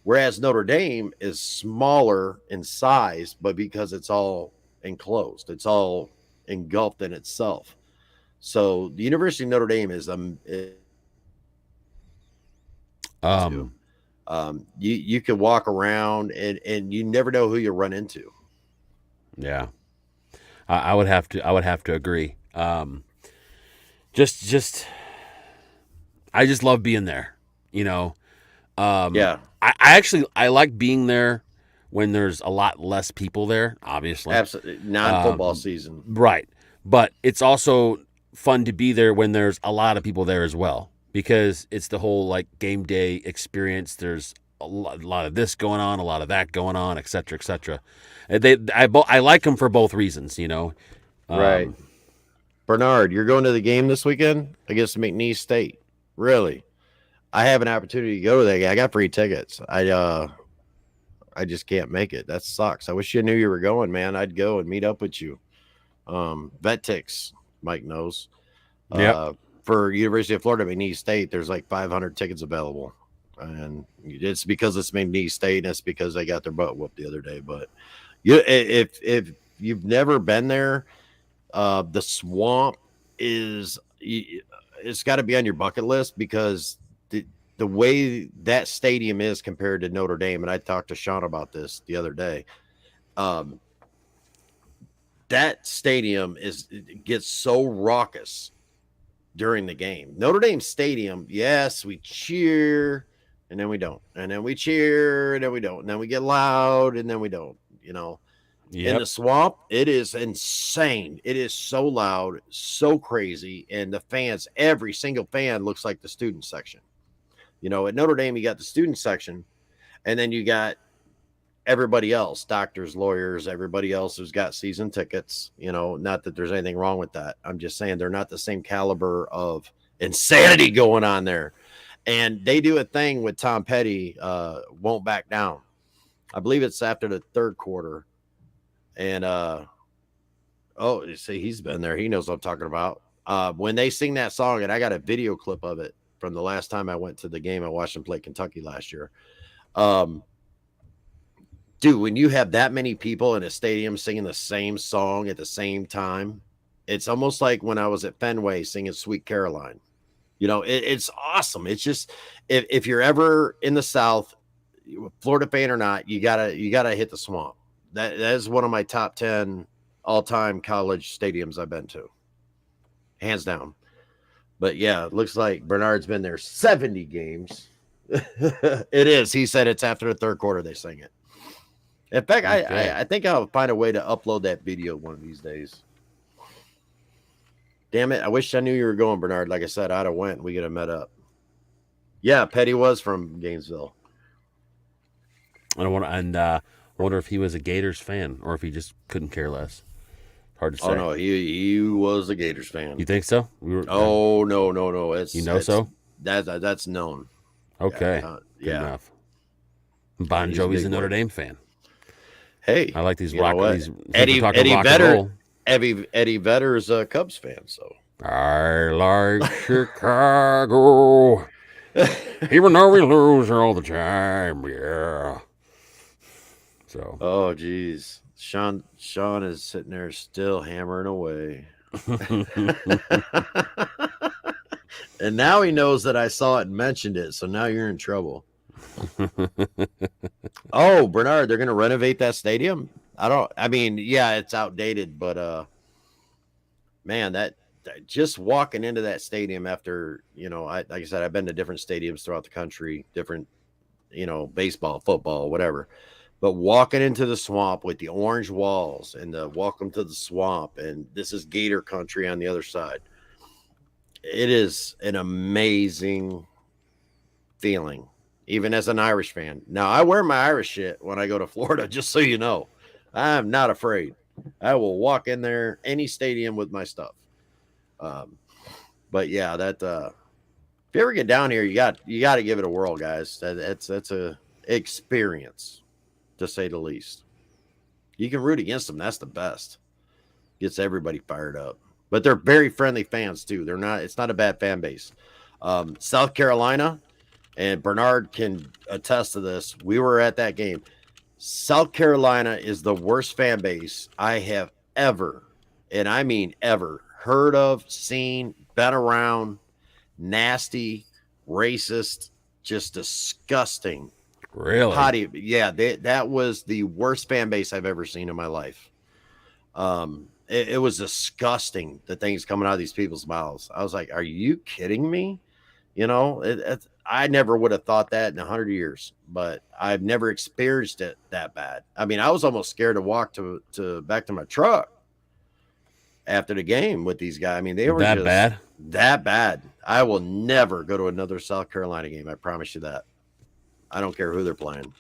Whereas Notre Dame is smaller in size, but because it's all enclosed, it's all engulfed in itself. So the University of Notre Dame too. Um, You can walk around, and you never know who you run into. yeah, I would have to agree. Just I just love being there. You know, Yeah, I like being there when there's a lot less people there. Obviously, absolutely. Non-football season. right. But it's also fun to be there when there's a lot of people there as well, because it's the whole like game day experience. There's a lot of this going on, a lot of that going on, et cetera, et cetera. And I like them for both reasons. Right. Um, Bernard, you're going to the game this weekend against McNeese State. Really? I have an opportunity to go to that game. I got free tickets. I just can't make it. That sucks. I wish you knew you were going, man. I'd go and meet up with you. Vet Mike knows. yep. For University of Florida, McNeese State, there's like 500 tickets available, and it's because it's McNeese State, and it's because they got their butt whooped the other day. But if you've never been there, the swamp is it's got to be on your bucket list, because the way that stadium is compared to Notre Dame, and I talked to Sean about this the other day. Um, that stadium gets so raucous during the game. Notre Dame Stadium, yes, we cheer, and then we don't, and then we cheer, and then we don't, and then we get loud, and then we don't. In Yep. the swamp, it is insane. It is so loud, so crazy, and the fans, every single fan looks like the student section. At Notre Dame, you got the student section, and then you got everybody else, doctors, lawyers, everybody else who's got season tickets. Not that there's anything wrong with that. I'm just saying they're not the same caliber of insanity going on there. And they do a thing with Tom Petty, won't back down. I believe it's after the third quarter. And oh, you see, he's been there. He knows what I'm talking about. When they sing that song, and I got a video clip of it from the last time I went to the game. I watched them play Kentucky last year. Dude, when you have that many people in a stadium singing the same song at the same time, it's almost like when I was at Fenway singing Sweet Caroline. It's awesome. It's just, if you're ever in the South, Florida fan or not, you gotta hit the swamp. That is one of my top 10 all-time college stadiums I've been to, hands down. But yeah, it looks like Bernard's been there 70 games. It is. He said it's after the third quarter they sing it. In fact, Okay. I think I'll find a way to upload that video one of these days. Damn it! I wish I knew you were going, Bernard. Like I said, I'd have went. We could have met up. Yeah, Petty was from Gainesville. I wonder if he was a Gators fan or if he just couldn't care less. Hard to say. Oh no, he was a Gators fan. You think so? No. It's so. That's known. Okay, good enough. Bon Jovi's a Notre Dame fan. Hey, I like these rock. These Eddie Vedder. Eddie Vedder's a Cubs fan, so I like Chicago. Even though we lose all the time, yeah. So. Oh, geez. Sean is sitting there still hammering away. And now he knows that I saw it and mentioned it, so now you're in trouble. Oh, Bernard, they're going to renovate that stadium? Yeah, it's outdated, but man, that just walking into that stadium after, like I said, I've been to different stadiums throughout the country, different, baseball, football, whatever. But walking into the swamp with the orange walls and the welcome to the swamp, and this is Gator country on the other side. It is an amazing feeling, even as an Irish fan. Now, I wear my Irish shit when I go to Florida, just so you know. I'm not afraid. I will walk in there, any stadium with my stuff. But yeah, if you ever get down here, you got to give it a whirl, guys. That's a experience, to say the least. You can root against them. That's the best. Gets everybody fired up. But they're very friendly fans too. It's not a bad fan base. South Carolina, and Bernard can attest to this. We were at that game. South Carolina is the worst fan base I have ever, and I mean ever, heard of, seen, been around. Nasty, racist, just disgusting. Really? Potty. Yeah, that was the worst fan base I've ever seen in my life. It was disgusting, the things coming out of these people's mouths. I was like, are you kidding me? I never would have thought that in 100 years, but I've never experienced it that bad. I mean, I was almost scared to walk to back to my truck after the game with these guys. I mean, they were that bad. That bad. I will never go to another South Carolina game. I promise you that. I don't care who they're playing.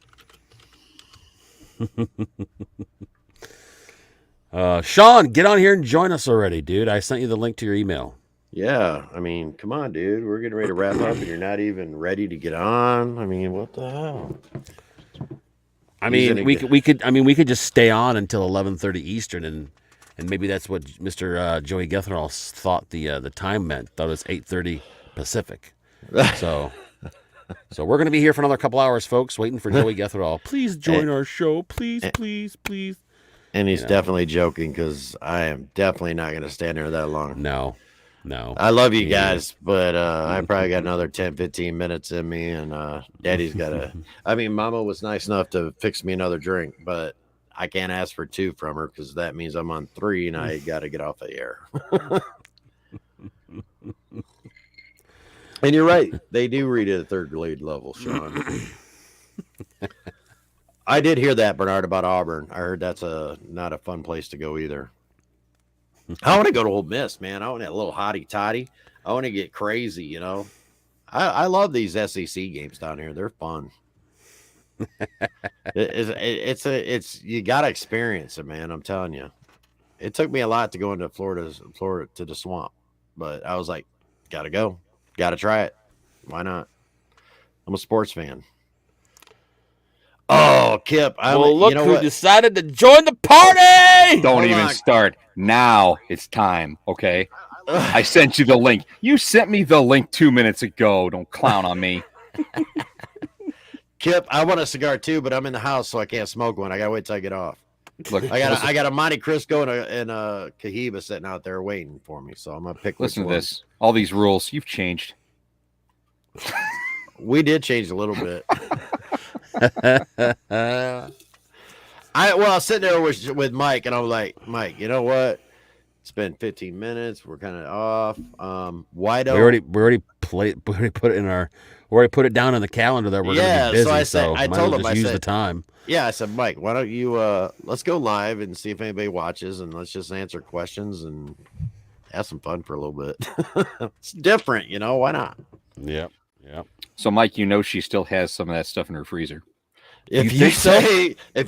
Sean, get on here and join us already, dude. I sent you the link to your email. Yeah, I mean, come on, dude. We're getting ready to wrap up, and you're not even ready to get on. I mean, what the hell? I mean, we could just stay on until 11:30 Eastern, and maybe that's what Mr. Joey Getherall thought the time meant. Thought it was 8:30 Pacific. So we're going to be here for another couple hours, folks, waiting for Joey Getherall. Please join our show, please. And he's definitely joking, because I am definitely not going to stand there that long. No. I love you guys, but I probably got another 10, 15 minutes in me, and Daddy's got to. I mean, Mama was nice enough to fix me another drink, but I can't ask for 2 from her, because that means I'm on 3, and I got to get off the air. And you're right. They do read at a 3rd grade level, Sean. I did hear that, Bernard, about Auburn. I heard that's not a fun place to go either. I want to go to Ole Miss, man. I want to get a little hotty toddy. I want to get crazy, I love these SEC games down here. They're fun. It's you got to experience it, man. I'm telling you. It took me a lot to go into Florida to the swamp, but I was like, gotta go. Got to try it. Why not? I'm a sports fan. Oh, Kip. Look who decided to join the party. Don't even start. Now it's time, okay? I sent you the link. You sent me the link 2 minutes ago. Don't clown on me. Kip, I want a cigar too, but I'm in the house, so I can't smoke one. I got to wait till I get off. Look, I got a Monte Cristo and a Cohiba sitting out there waiting for me, so I'm going to pick Listen to this. All these rules, you've changed. We did change a little bit. I was sitting there with Mike, and I was like, Mike, you know what? It's been 15 minutes. We're kind of off. Why don't we already put it down on the calendar that we're going to be busy. So I told him, use the time. Yeah, I said, Mike, why don't you let's go live and see if anybody watches, and let's just answer questions and have some fun for a little bit. It's different, why not? Yep. So, Mike, she still has some of that stuff in her freezer. If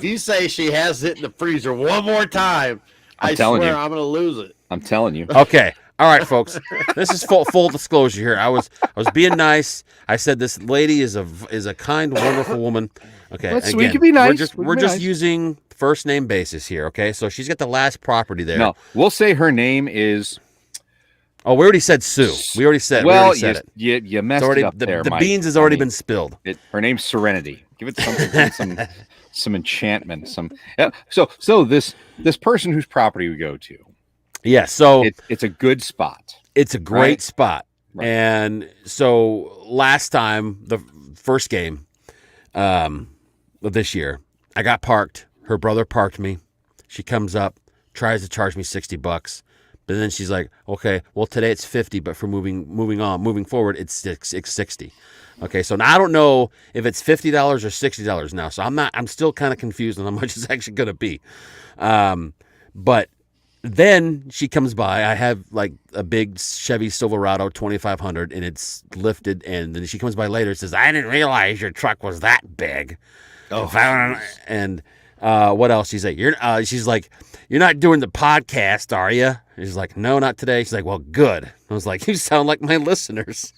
you say she has it in the freezer one more time, I swear I'm going to lose it. I'm telling you. Okay. All right, folks. This is full disclosure here. I was being nice. I said this lady is a kind, wonderful woman. Okay. That's again, we can be nice. We're just using first name basis here. Okay. So she's got the last property there. No, we'll say her name is. Oh, we already said Sue. We already said. Well, it. You messed it up there, the Mike. beans has already been spilled. Her name's Serenity. Give it something, some enchantment. So this person whose property we go to. Yeah. So it's a good spot. It's a great spot. Right. And so last time, the first game of this year, I got parked. Her brother parked me. She comes up, tries to charge me $60, but then she's like, "Okay, well today it's 50, but for moving forward, it's 60." Okay, so now I don't know if it's $50 or $60 now. So I'm still kind of confused on how much it's actually going to be. But then she comes by. I have like a big Chevy Silverado 2500 and it's lifted. And then she comes by later and says, "I didn't realize your truck was that big." Oh, and what else? She's like, "You're not doing the podcast, are you?" She's like, "No, not today." She's like, "Well, good." I was like, "You sound like my listeners."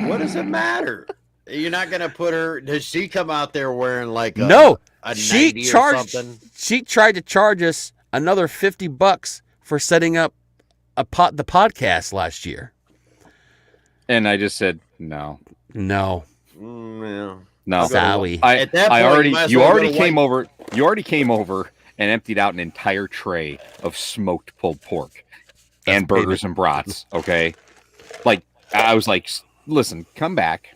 What does it matter? You're not gonna put her. Does she come out there wearing like a, no? A she 90 charged. or something? She tried to charge us another $50 for setting up the podcast last year. And I just said no. No. Yeah. No. Sorry. You already came over and emptied out an entire tray of smoked pulled pork and burgers and brats. Okay. Like, I was like, listen, come back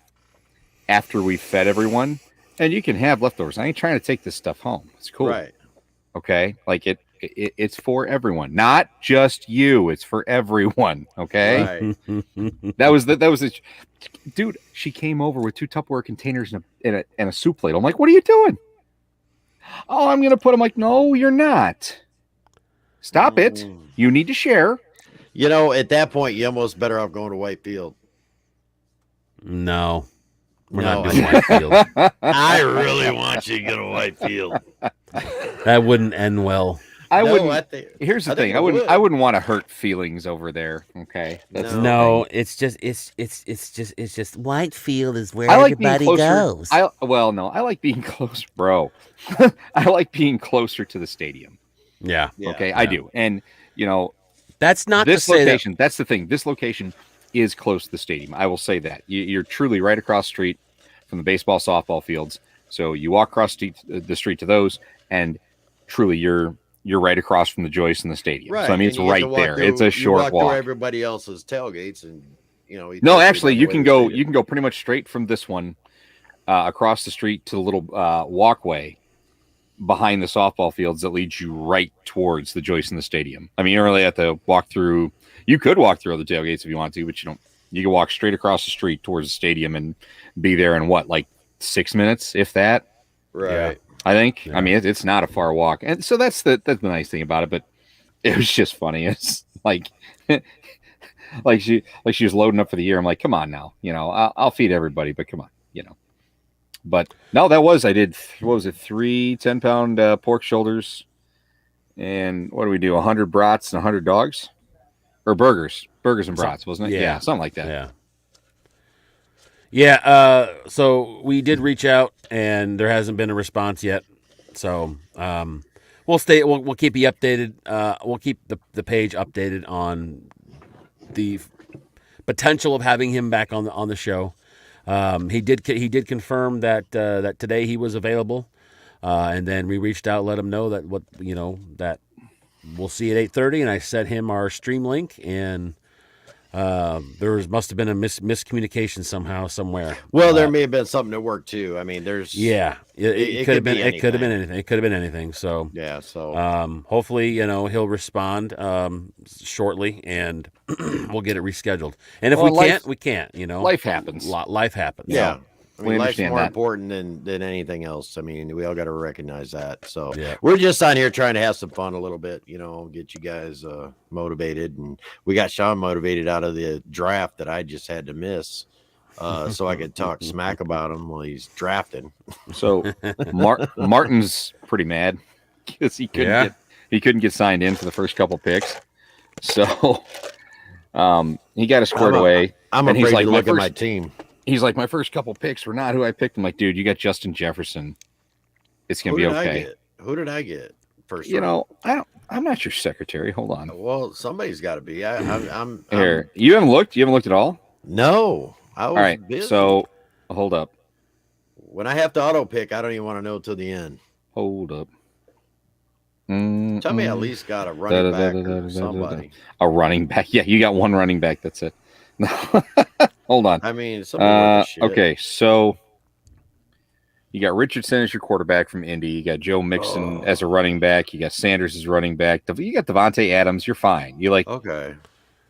after we fed everyone and you can have leftovers. I ain't trying to take this stuff home. It's cool. Right. Okay. Like it's for everyone, not just you. It's for everyone. Okay. Right. That was dude. She came over with 2 Tupperware containers and a soup plate. I'm like, "What are you doing?" "Oh, I'm going to put them." Like, "No, you're not. Stop it. You need to share." At that point, you almost better off going to Whitefield. No. We're not doing Whitefield. I really want you to go to Whitefield. That wouldn't end well. Here's the thing. I wouldn't want to hurt feelings over there. Okay. It's just Whitefield is where everybody goes. I like being close, bro. I like being closer to the stadium. Yeah. Okay. I do. And that's not this to say location. That's the thing. This location is close to the stadium. I will say that. You're truly right across the street from the baseball, softball fields. So you walk across the street to those, and truly you're right across from the Joyce and the stadium. Right. So I mean, it's right there. It's a short walk. Everybody else's tailgates, and no, actually, you can go pretty much straight from this one across the street to the little walkway behind the softball fields that leads you right towards the Joyce and the stadium. I mean, you really have to walk through. You could walk through other tailgates if you want to, but you don't. You can walk straight across the street towards the stadium and be there in like 6 minutes, if that. Right. Yeah. I think. Yeah. I mean, it's not a far walk, and so that's the nice thing about it. But it was just funny. It's like, like she was loading up for the year. I'm like, come on now, I'll feed everybody, but come on, But no, I did. What was it? 3 10-pound pork shoulders, and what do we do? 100 brats and 100 dogs, or burgers and brats, wasn't it? Yeah, something like that. Yeah. Yeah, so we did reach out, and there hasn't been a response yet. So we'll keep you updated. We'll keep the page updated on the potential of having him back on the show. He did confirm that today he was available, and then we reached out, let him know that that we'll see at 8:30, and I sent him our stream link, and there must have been a miscommunication somewhere. Well, there may have been something at work too. I mean, there's it could have been anything. It could have been anything. So yeah. So hopefully he'll respond shortly, and we'll get it rescheduled. And if we can't, we can't. Life happens. Life happens. Yeah. I mean, life's understand more that. important than anything else. I mean, we all got to recognize that. So Yeah. we're just on here trying to have some fun a little bit, get you guys motivated. And we got Sean motivated out of the draft that I just had to miss so I could talk smack about him while he's drafting. So Martin's pretty mad because he couldn't get signed in for the first couple picks. So he got it squared away. I'm and afraid he's like, to look at my team. He's like, my first couple picks were not who I picked. I'm like, dude, you got Justin Jefferson. It's gonna be okay. Who did I get first? I'm not your secretary. Hold on. Well, somebody's got to be. I'm here. You haven't looked. You haven't looked at all. No, I was all right. busy. So hold up. When I have to auto pick, I don't even want to know till the end. Hold up. Tell me, at least got a running back or somebody. A running back. Yeah, you got one running back. That's it. Hold on. I mean, okay, so you got Richardson as your quarterback from Indy. You got Joe Mixon as a running back. You got Sanders as running back. You got Devontae Adams. You're fine. You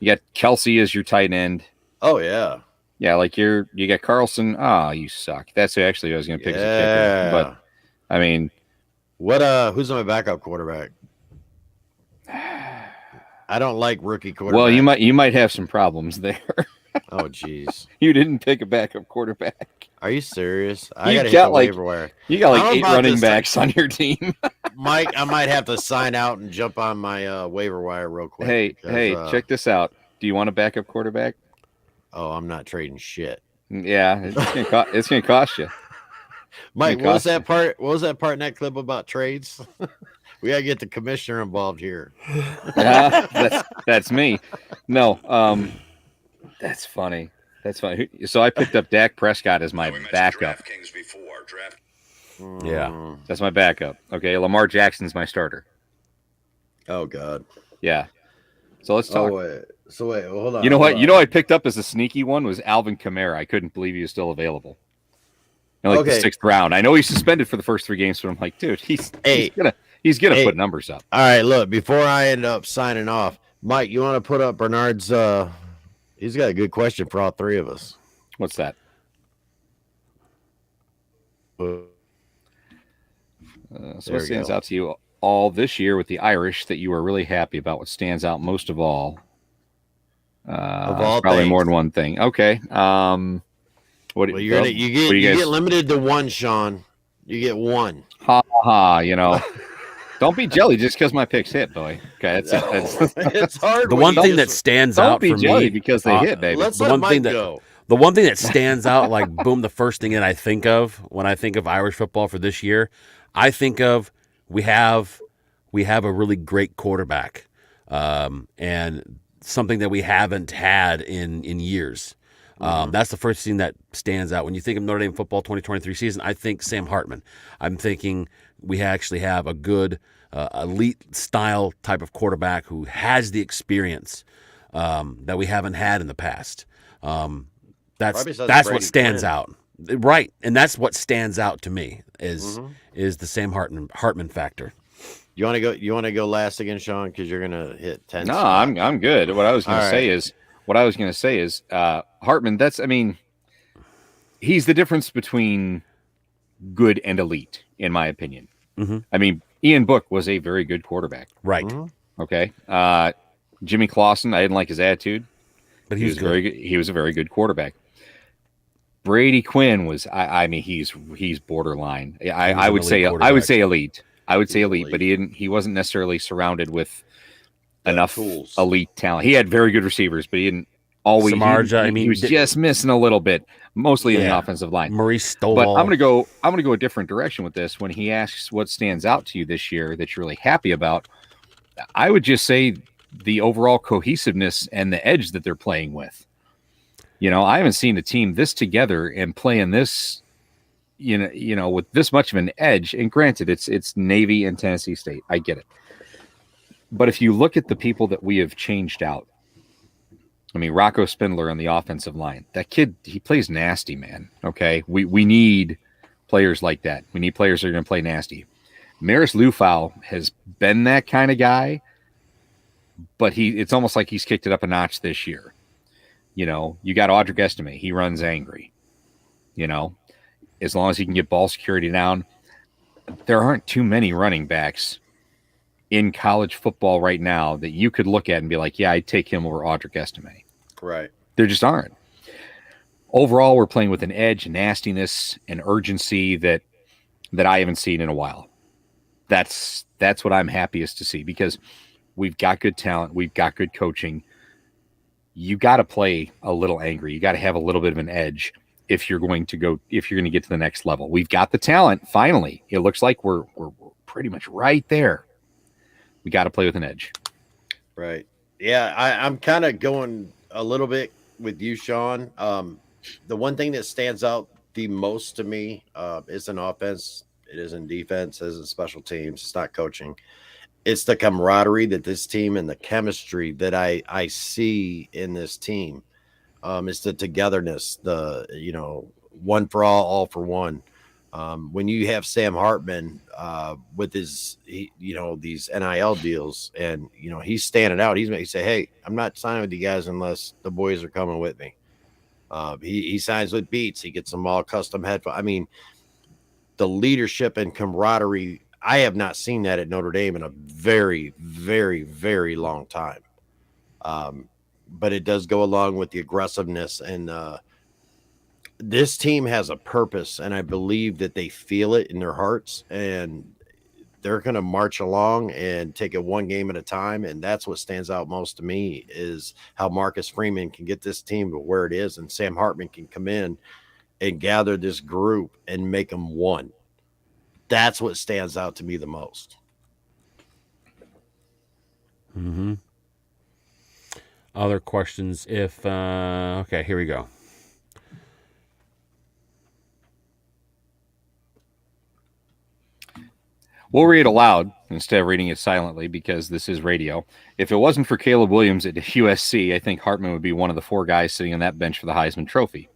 got Kelsey as your tight end. Oh yeah, yeah. Like you got Carlson. Ah, you suck. That's who actually I was going to pick as a kicker. But I mean, who's my backup quarterback? I don't like rookie quarterback. Well, you might have some problems there. Oh, jeez. You didn't pick a backup quarterback. Are you serious? I got to hit the waiver wire. You got like 8 running backs on your team. Mike, I might have to sign out and jump on my waiver wire real quick. Hey, check this out. Do you want a backup quarterback? Oh, I'm not trading shit. Yeah, it's gonna cost you. Mike, what was that part? What was that part in that clip about trades? We gotta get the commissioner involved here. That's me. No, that's funny. That's funny. So I picked up Dak Prescott as my backup. Yeah, that's my backup. Okay, Lamar Jackson's my starter. Oh God. Yeah. So let's talk. Wait, hold on. You know what? You know I picked up as a sneaky one was Alvin Kamara. I couldn't believe he was still available. In the 6th round. I know he's suspended for the first 3 games, but I'm like, dude, he's gonna put numbers up. All right, look, before I end up signing off, Mike, you want to put up Bernard's he's got a good question for all 3 of us. What's that? So what stands out to you all this year with the Irish that you are really happy about? What stands out most of all? Probably things. More than one thing. Okay. You get limited to 1, Sean. You get 1. Ha ha. Don't be jelly just because my picks hit, boy. Okay, it's hard. The one thing that stands out for me because they hit, baby. Let's let Mike go. The one thing that stands out, like boom, the first thing that I think of when I think of Irish football for this year, I think of we have a really great quarterback, and something that we haven't had in years. That's the first thing that stands out. When you think of Notre Dame football 2023 season, I think Sam Hartman. I'm thinking we actually have a good elite style type of quarterback who has the experience that we haven't had in the past. That's what stands out. Right. And that's what stands out to me is the Sam Hartman factor. You want to go last again, Sean, because you're gonna hit 10. No, I'm good. What I was gonna say is Hartman, he's the difference between good and elite, in my opinion. Mm-hmm. I mean, Ian Book was a very good quarterback. Right. Mm-hmm. Okay. Jimmy Clausen, I didn't like his attitude, but he was very good. He was a very good quarterback. Brady Quinn was, he's borderline. I would say elite. But he wasn't necessarily surrounded with enough tools. Elite talent. He had very good receivers, but he didn't always. Samardzija, he was just missing a little bit, mostly in the offensive line. Maurice Stovall. But I'm gonna go a different direction with this. When he asks what stands out to you this year that you're really happy about, I would just say the overall cohesiveness and the edge that they're playing with. I haven't seen a team this together and playing this, with this much of an edge. And granted, it's Navy and Tennessee State. I get it. But if you look at the people that we have changed out, Rocco Spindler on the offensive line, that kid, he plays nasty, man. Okay. We need players like that. We need players that are going to play nasty. Maris Lufau has been that kind of guy, but it's almost like he's kicked it up a notch this year. You got Audric Estime. He runs angry. as long as he can get ball security down. There aren't too many running backs in college football right now that you could look at and be like, yeah, I'd take him over Audric Estime. Right. There just aren't. Overall, we're playing with an edge, nastiness, and urgency that I haven't seen in a while. That's what I'm happiest to see, because we've got good talent, we've got good coaching. You got to play a little angry. You got to have a little bit of an edge if you're going to get to the next level. We've got the talent. Finally, it looks like we're pretty much right there. We got to play with an edge. Right. Yeah, I'm kind of going a little bit with you, Sean. The one thing that stands out the most to me is an offense. It isn't defense. It isn't special teams. It's not coaching. It's the camaraderie that this team and the chemistry that I see in this team. It's the togetherness, one for all for one. When you have Sam Hartman with his, these NIL deals, and he's standing out. He say, "Hey, I'm not signing with you guys unless the boys are coming with me." He signs with Beats. He gets them all custom headphones. I mean, the leadership and camaraderie. I have not seen that at Notre Dame in a very, very, very long time. But it does go along with the aggressiveness, and this team has a purpose, and I believe that they feel it in their hearts, and they're going to march along and take it one game at a time. And that's what stands out most to me, is how Marcus Freeman can get this team to where it is, and Sam Hartman can come in and gather this group and make them one. That's what stands out to me the most. Mm-hmm. Other questions? Okay, here we go. We'll read it aloud instead of reading it silently, because this is radio. If it wasn't for Caleb Williams at USC, I think Hartman would be one of the 4 guys sitting on that bench for the Heisman Trophy.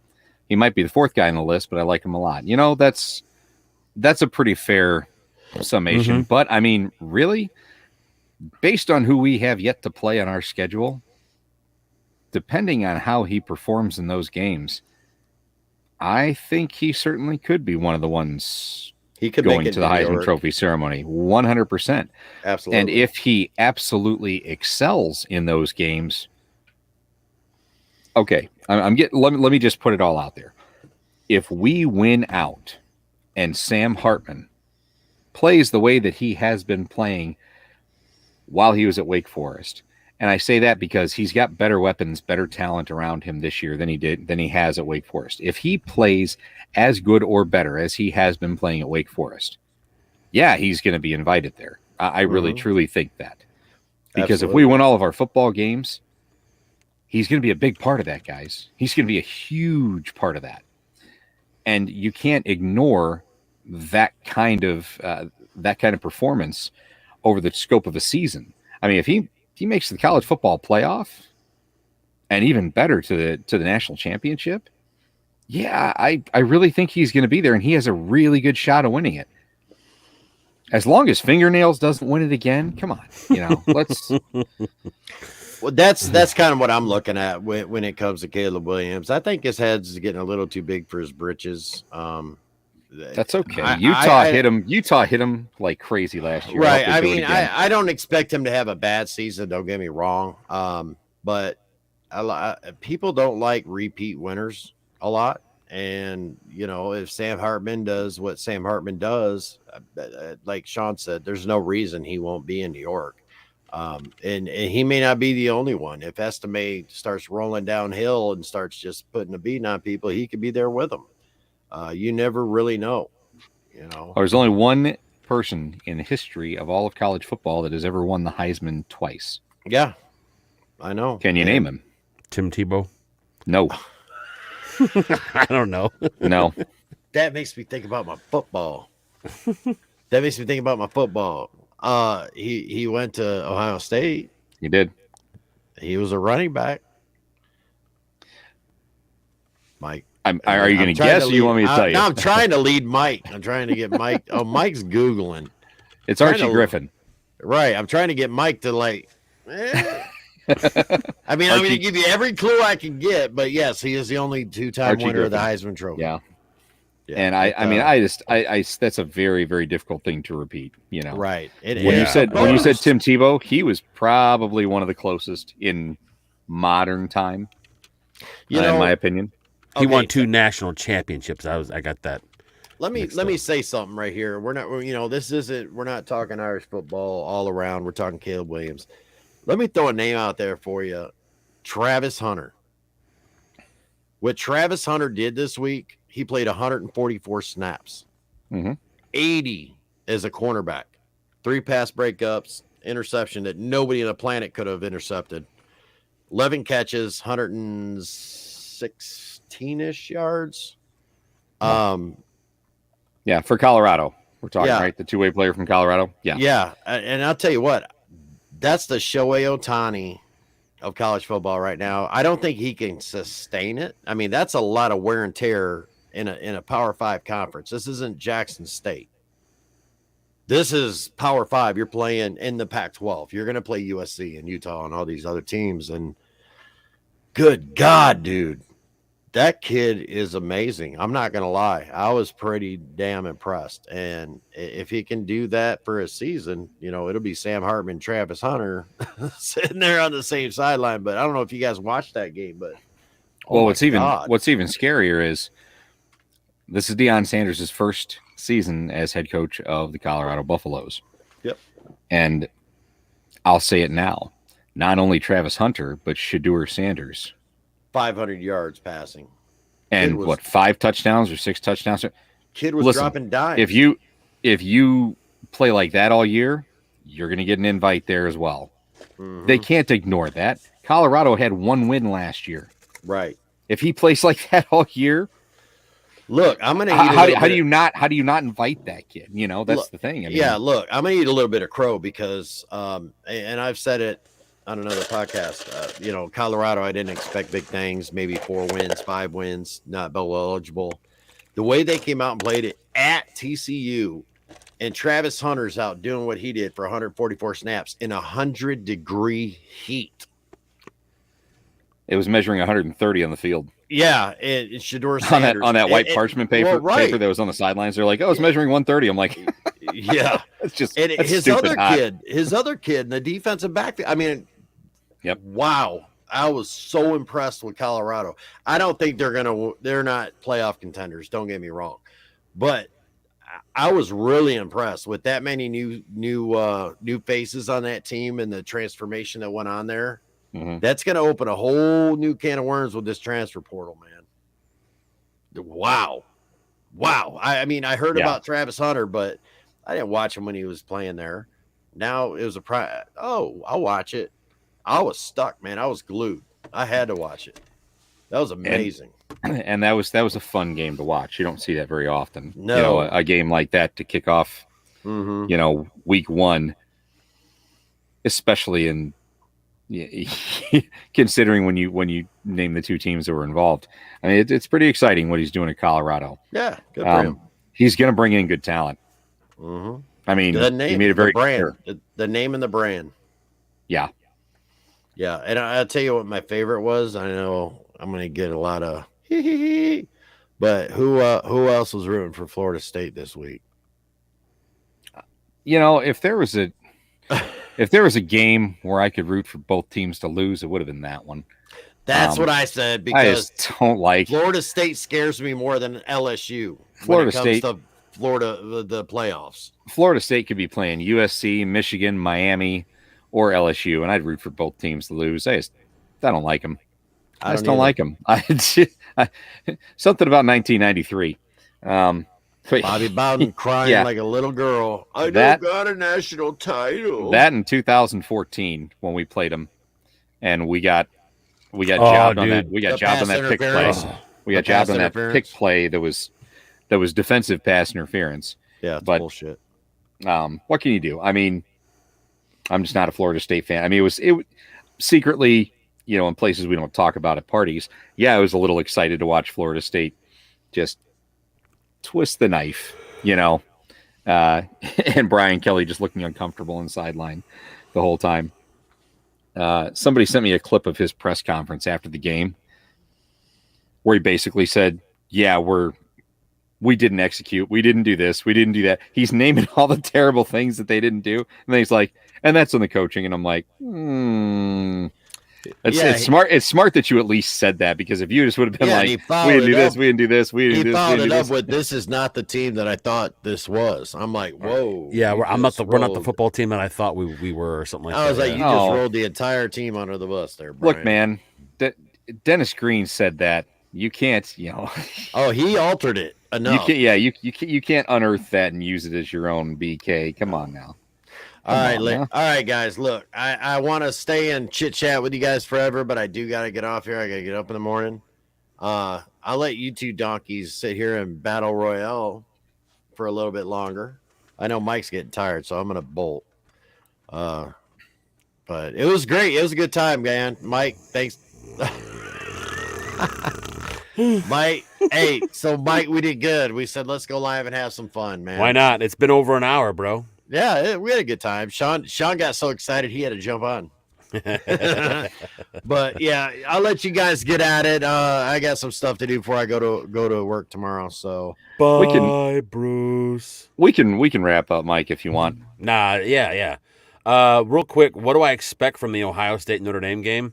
He might be the 4th guy on the list, but I like him a lot. That's a pretty fair summation. Mm-hmm. But, I mean, really, based on who we have yet to play on our schedule, depending on how he performs in those games, I think he certainly could be one of the ones he could going to the Heisman Trophy ceremony. 100%. Absolutely. And if he absolutely excels in those games, okay, let me just put it all out there. If we win out and Sam Hartman plays the way that he has been playing while he was at Wake Forest, and I say that because he's got better weapons, better talent around him this year than he has at Wake Forest. If he plays as good or better as he has been playing at Wake Forest, yeah, he's going to be invited there. I really, truly think that. Because if we win all of our football games, he's going to be a big part of that, guys. He's going to be a huge part of that. And you can't ignore that kind of performance over the scope of a season. I mean, if he makes the college football playoff, and even better to the national championship, yeah, I really think he's going to be there, and he has a really good shot of winning it. As long as Fingernails doesn't win it again, come on, let's. Well, that's kind of what I'm looking at when it comes to Caleb Williams. I think his head's getting a little too big for his britches. That's okay. Utah hit him like crazy last year. Right. I mean, I don't expect him to have a bad season. Don't get me wrong. But people don't like repeat winners a lot. And, if Sam Hartman does what Sam Hartman does, like Sean said, there's no reason he won't be in New York. And he may not be the only one. If Estime starts rolling downhill and starts just putting a beating on people, he could be there with them. You never really know, There's only one person in the history of all of college football that has ever won the Heisman twice. Yeah, I know. Can you name him? Tim Tebow? No. I don't know. No. That makes me think about my football. He went to Ohio State. He did. He was a running back. Mike. Are you going to guess, or you want me to tell you? No, I'm trying to lead Mike. I'm trying to get Mike. Oh, Mike's Googling. It's Archie Griffin. Right. I'm trying to get Mike to I mean, I'm going to give you every clue I can get, but yes, he is the only 2-time winner of the Heisman Trophy. Yeah. Yeah, And I mean, that's a very, very difficult thing to repeat, right. When you said Tim Tebow, he was probably one of the closest in modern time, in my opinion. He won 2 national championships. I got that. Let me say something right here. We're not talking Irish football all around. We're talking Caleb Williams. Let me throw a name out there for you. Travis Hunter. What Travis Hunter did this week, he played 144 snaps. 80 as a cornerback. 3 pass breakups, interception that nobody on the planet could have intercepted. 11 catches, 116-ish yards. Yeah, for Colorado. We're talking, right? The two-way player from Colorado. Yeah. Yeah. And I'll tell you what, that's the Shohei Ohtani of college football right now. I don't think he can sustain it. I mean, that's a lot of wear and tear in a Power 5 conference. This isn't Jackson State. This is Power 5. You're playing in the Pac-12. You're going to play USC and Utah and all these other teams. And good God, dude. That kid is amazing. I'm not going to lie. I was pretty damn impressed. And if he can do that for a season, it'll be Sam Hartman, Travis Hunter sitting there on the same sideline. But I don't know if you guys watched that game. But what's even scarier is this is Deion Sanders' first season as head coach of the Colorado Buffaloes. Yep. And I'll say it now. Not only Travis Hunter, but Shedeur Sanders. 500 yards passing. And 5 touchdowns or 6 touchdowns? Kid was dropping dimes. If you play like that all year, you're going to get an invite there as well. Mm-hmm. They can't ignore that. Colorado had 1 win last year. Right. If he plays like that all year, look, I'm going to eat how do you not invite that kid? That's the thing. Look, I'm going to eat a little bit of crow because and I've said it on another podcast, Colorado, I didn't expect big things, maybe 4 wins, 5 wins, not bowl eligible. The way they came out and played it at TCU, and Travis Hunter's out doing what he did for 144 snaps in 100-degree heat. It was measuring 130 on the field. Yeah, and Shedeur Sanders. on that white parchment paper that was on the sidelines. They're like, oh, it's measuring 130. I'm like, yeah. It's just his other kid in the defensive backfield. I mean, yep. Wow. I was so impressed with Colorado. I don't think they're not playoff contenders. Don't get me wrong, but I was really impressed with that many new faces on that team and the transformation that went on there. Mm-hmm. That's going to open a whole new can of worms with this transfer portal, man. Wow. I mean, I heard about Travis Hunter, but I didn't watch him when he was playing there. Now it was I'll watch it. I was stuck, man. I was glued. I had to watch it. That was amazing. And that was a fun game to watch. You don't see that very often. No. A game like that to kick off, week 1, especially in considering when you name the 2 teams that were involved. I mean, it's pretty exciting what he's doing at Colorado. Yeah, good for him. He's going to bring in good talent. Mm-hmm. I mean, he made it very clear. The name and the brand. Yeah. Yeah, and I'll tell you what my favorite was. I know I'm going to get a lot of but who else was rooting for Florida State this week? If there was a game where I could root for both teams to lose, it would have been that one. That's what I said, because I just don't like Florida State scares me more than LSU. Florida when it comes State, to Florida, the playoffs. Florida State could be playing USC, Michigan, Miami, or LSU, and I'd root for both teams to lose. I don't like them. I just don't like them. Something about 1993. Bobby Bowden crying like a little girl. I don't got a national title. That in 2014 when we played them, and we got jobbed on that. We got jobbed on that pick play. We got jobbed on that pick play that was defensive pass interference. Yeah, it's bullshit. What can you do? I mean, I'm just not a Florida State fan. I mean, it secretly, in places we don't talk about at parties. Yeah, I was a little excited to watch Florida State just twist the knife, and Brian Kelly just looking uncomfortable on the sideline the whole time. Somebody sent me a clip of his press conference after the game where he basically said, yeah, we're we didn't execute. We didn't do this. We didn't do that. He's naming all the terrible things that they didn't do. And then he's like, and that's on the coaching. And I'm like, It's smart. It's smart that you at least said that, because if you just would have been like, we didn't do this, we didn't do this, we didn't do this. He followed it up with, this is not the team that I thought this was. I'm like, whoa. Yeah, we're not the football team that I thought we were, or something like that. I was like, you just rolled the entire team under the bus there, Brian. Look, man, Dennis Green said that. You can't, Oh, he altered it enough. You can't unearth that and use it as your own BK. Come on now. All right, guys. Look, I want to stay and chit chat with you guys forever, but I do got to get off here. I got to get up in the morning. I'll let you two donkeys sit here and battle royale for a little bit longer. I know Mike's getting tired, so I'm gonna bolt. But it was great. It was a good time, man. Mike, thanks. Mike, hey, so Mike, we did good. We said let's go live and have some fun, man. Why not? It's been over an hour, bro. Yeah, we had a good time. Sean got so excited he had to jump on. But yeah, I'll let you guys get at it. I got some stuff to do before I go to work tomorrow. So bye, Bruce. We can wrap up, Mike, if you want. Nah, yeah. Real quick, what do I expect from the Ohio State Notre Dame game?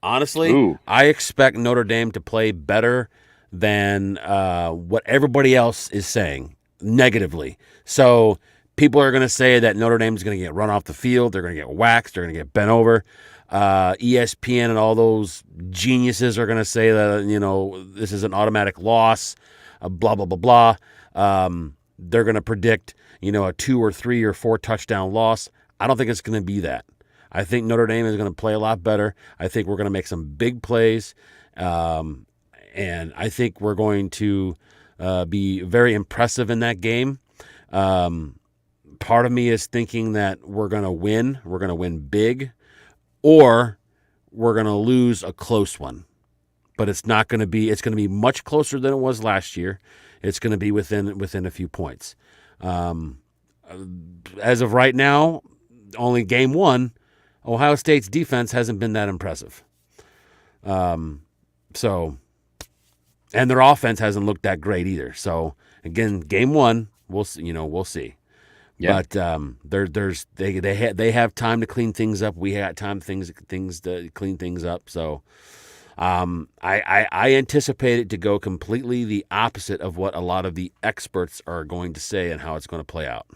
Honestly, I expect Notre Dame to play better than what everybody else is saying negatively. So people are going to say that Notre Dame is going to get run off the field. They're going to get waxed. They're going to get bent over. ESPN and all those geniuses are going to say that, this is an automatic loss, blah, blah, blah, blah. They're going to predict, a 2 or 3 or 4 touchdown loss. I don't think it's going to be that. I think Notre Dame is going to play a lot better. I think we're going to make some big plays. And I think we're going to be very impressive in that game. Part of me is thinking that we're going to win. We're going to win big, or we're going to lose a close one. But it's not going to be. It's going to be much closer than it was last year. It's going to be within a few points. As of right now, only game 1, Ohio State's defense hasn't been that impressive. And their offense hasn't looked that great either. So again, game 1, we'll see. Yeah. But they have time to clean things up. We had time things to clean things up. So I anticipate it to go completely the opposite of what a lot of the experts are going to say and how it's going to play out.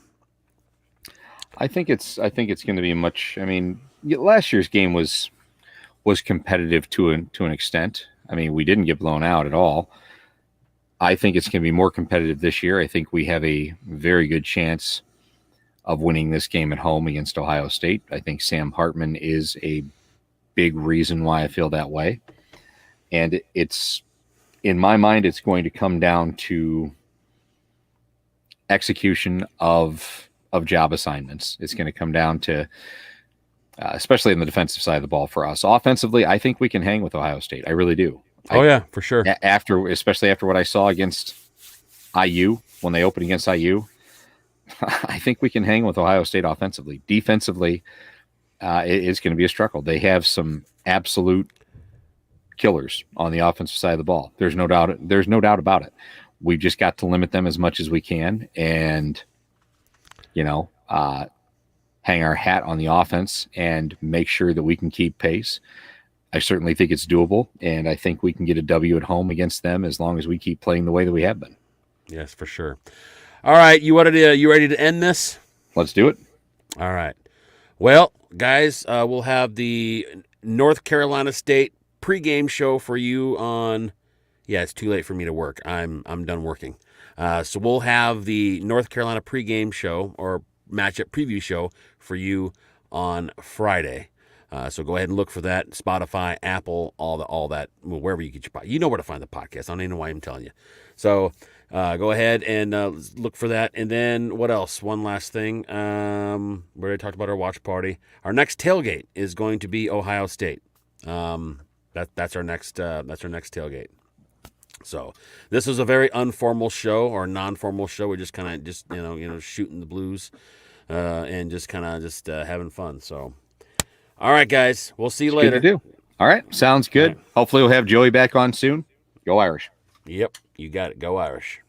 I think it's going to be much. I mean, last year's game was competitive to an extent. I mean, we didn't get blown out at all. I think it's going to be more competitive this year. I think we have a very good chance of winning this game at home against Ohio State. I think Sam Hartman is a big reason why I feel that way. And it's, in my mind, it's going to come down to execution of job assignments. It's going to come down to, especially on the defensive side of the ball for us. Offensively, I think we can hang with Ohio State. I really do. Yeah, for sure. Especially after what I saw against IU, when they opened against IU, I think we can hang with Ohio State offensively. Defensively, it's going to be a struggle. They have some absolute killers on the offensive side of the ball. There's no doubt about it. We've just got to limit them as much as we can, and hang our hat on the offense and make sure that we can keep pace. I certainly think it's doable, and I think we can get a W at home against them as long as we keep playing the way that we have been. Yes, for sure. All right, you ready to end this? Let's do it. All right. Well, guys, we'll have the North Carolina State pregame show for you on. Yeah, it's too late for me to work. I'm done working. So we'll have the North Carolina pregame show or matchup preview show for you on Friday. So go ahead and look for that. Spotify, Apple, all that, wherever you get your podcast. You know where to find the podcast. I don't even know why I'm telling you. So go ahead and look for that. And then what else? One last thing. We already talked about our watch party. Our next tailgate is going to be Ohio State. That's our next tailgate. So this was a very informal show or non-formal show. We're just kind of shooting the blues and just having fun. So. All right, guys. We'll see you later. Good to do. All right. Sounds good. All right. Hopefully we'll have Joey back on soon. Go Irish. Yep. You got it. Go Irish.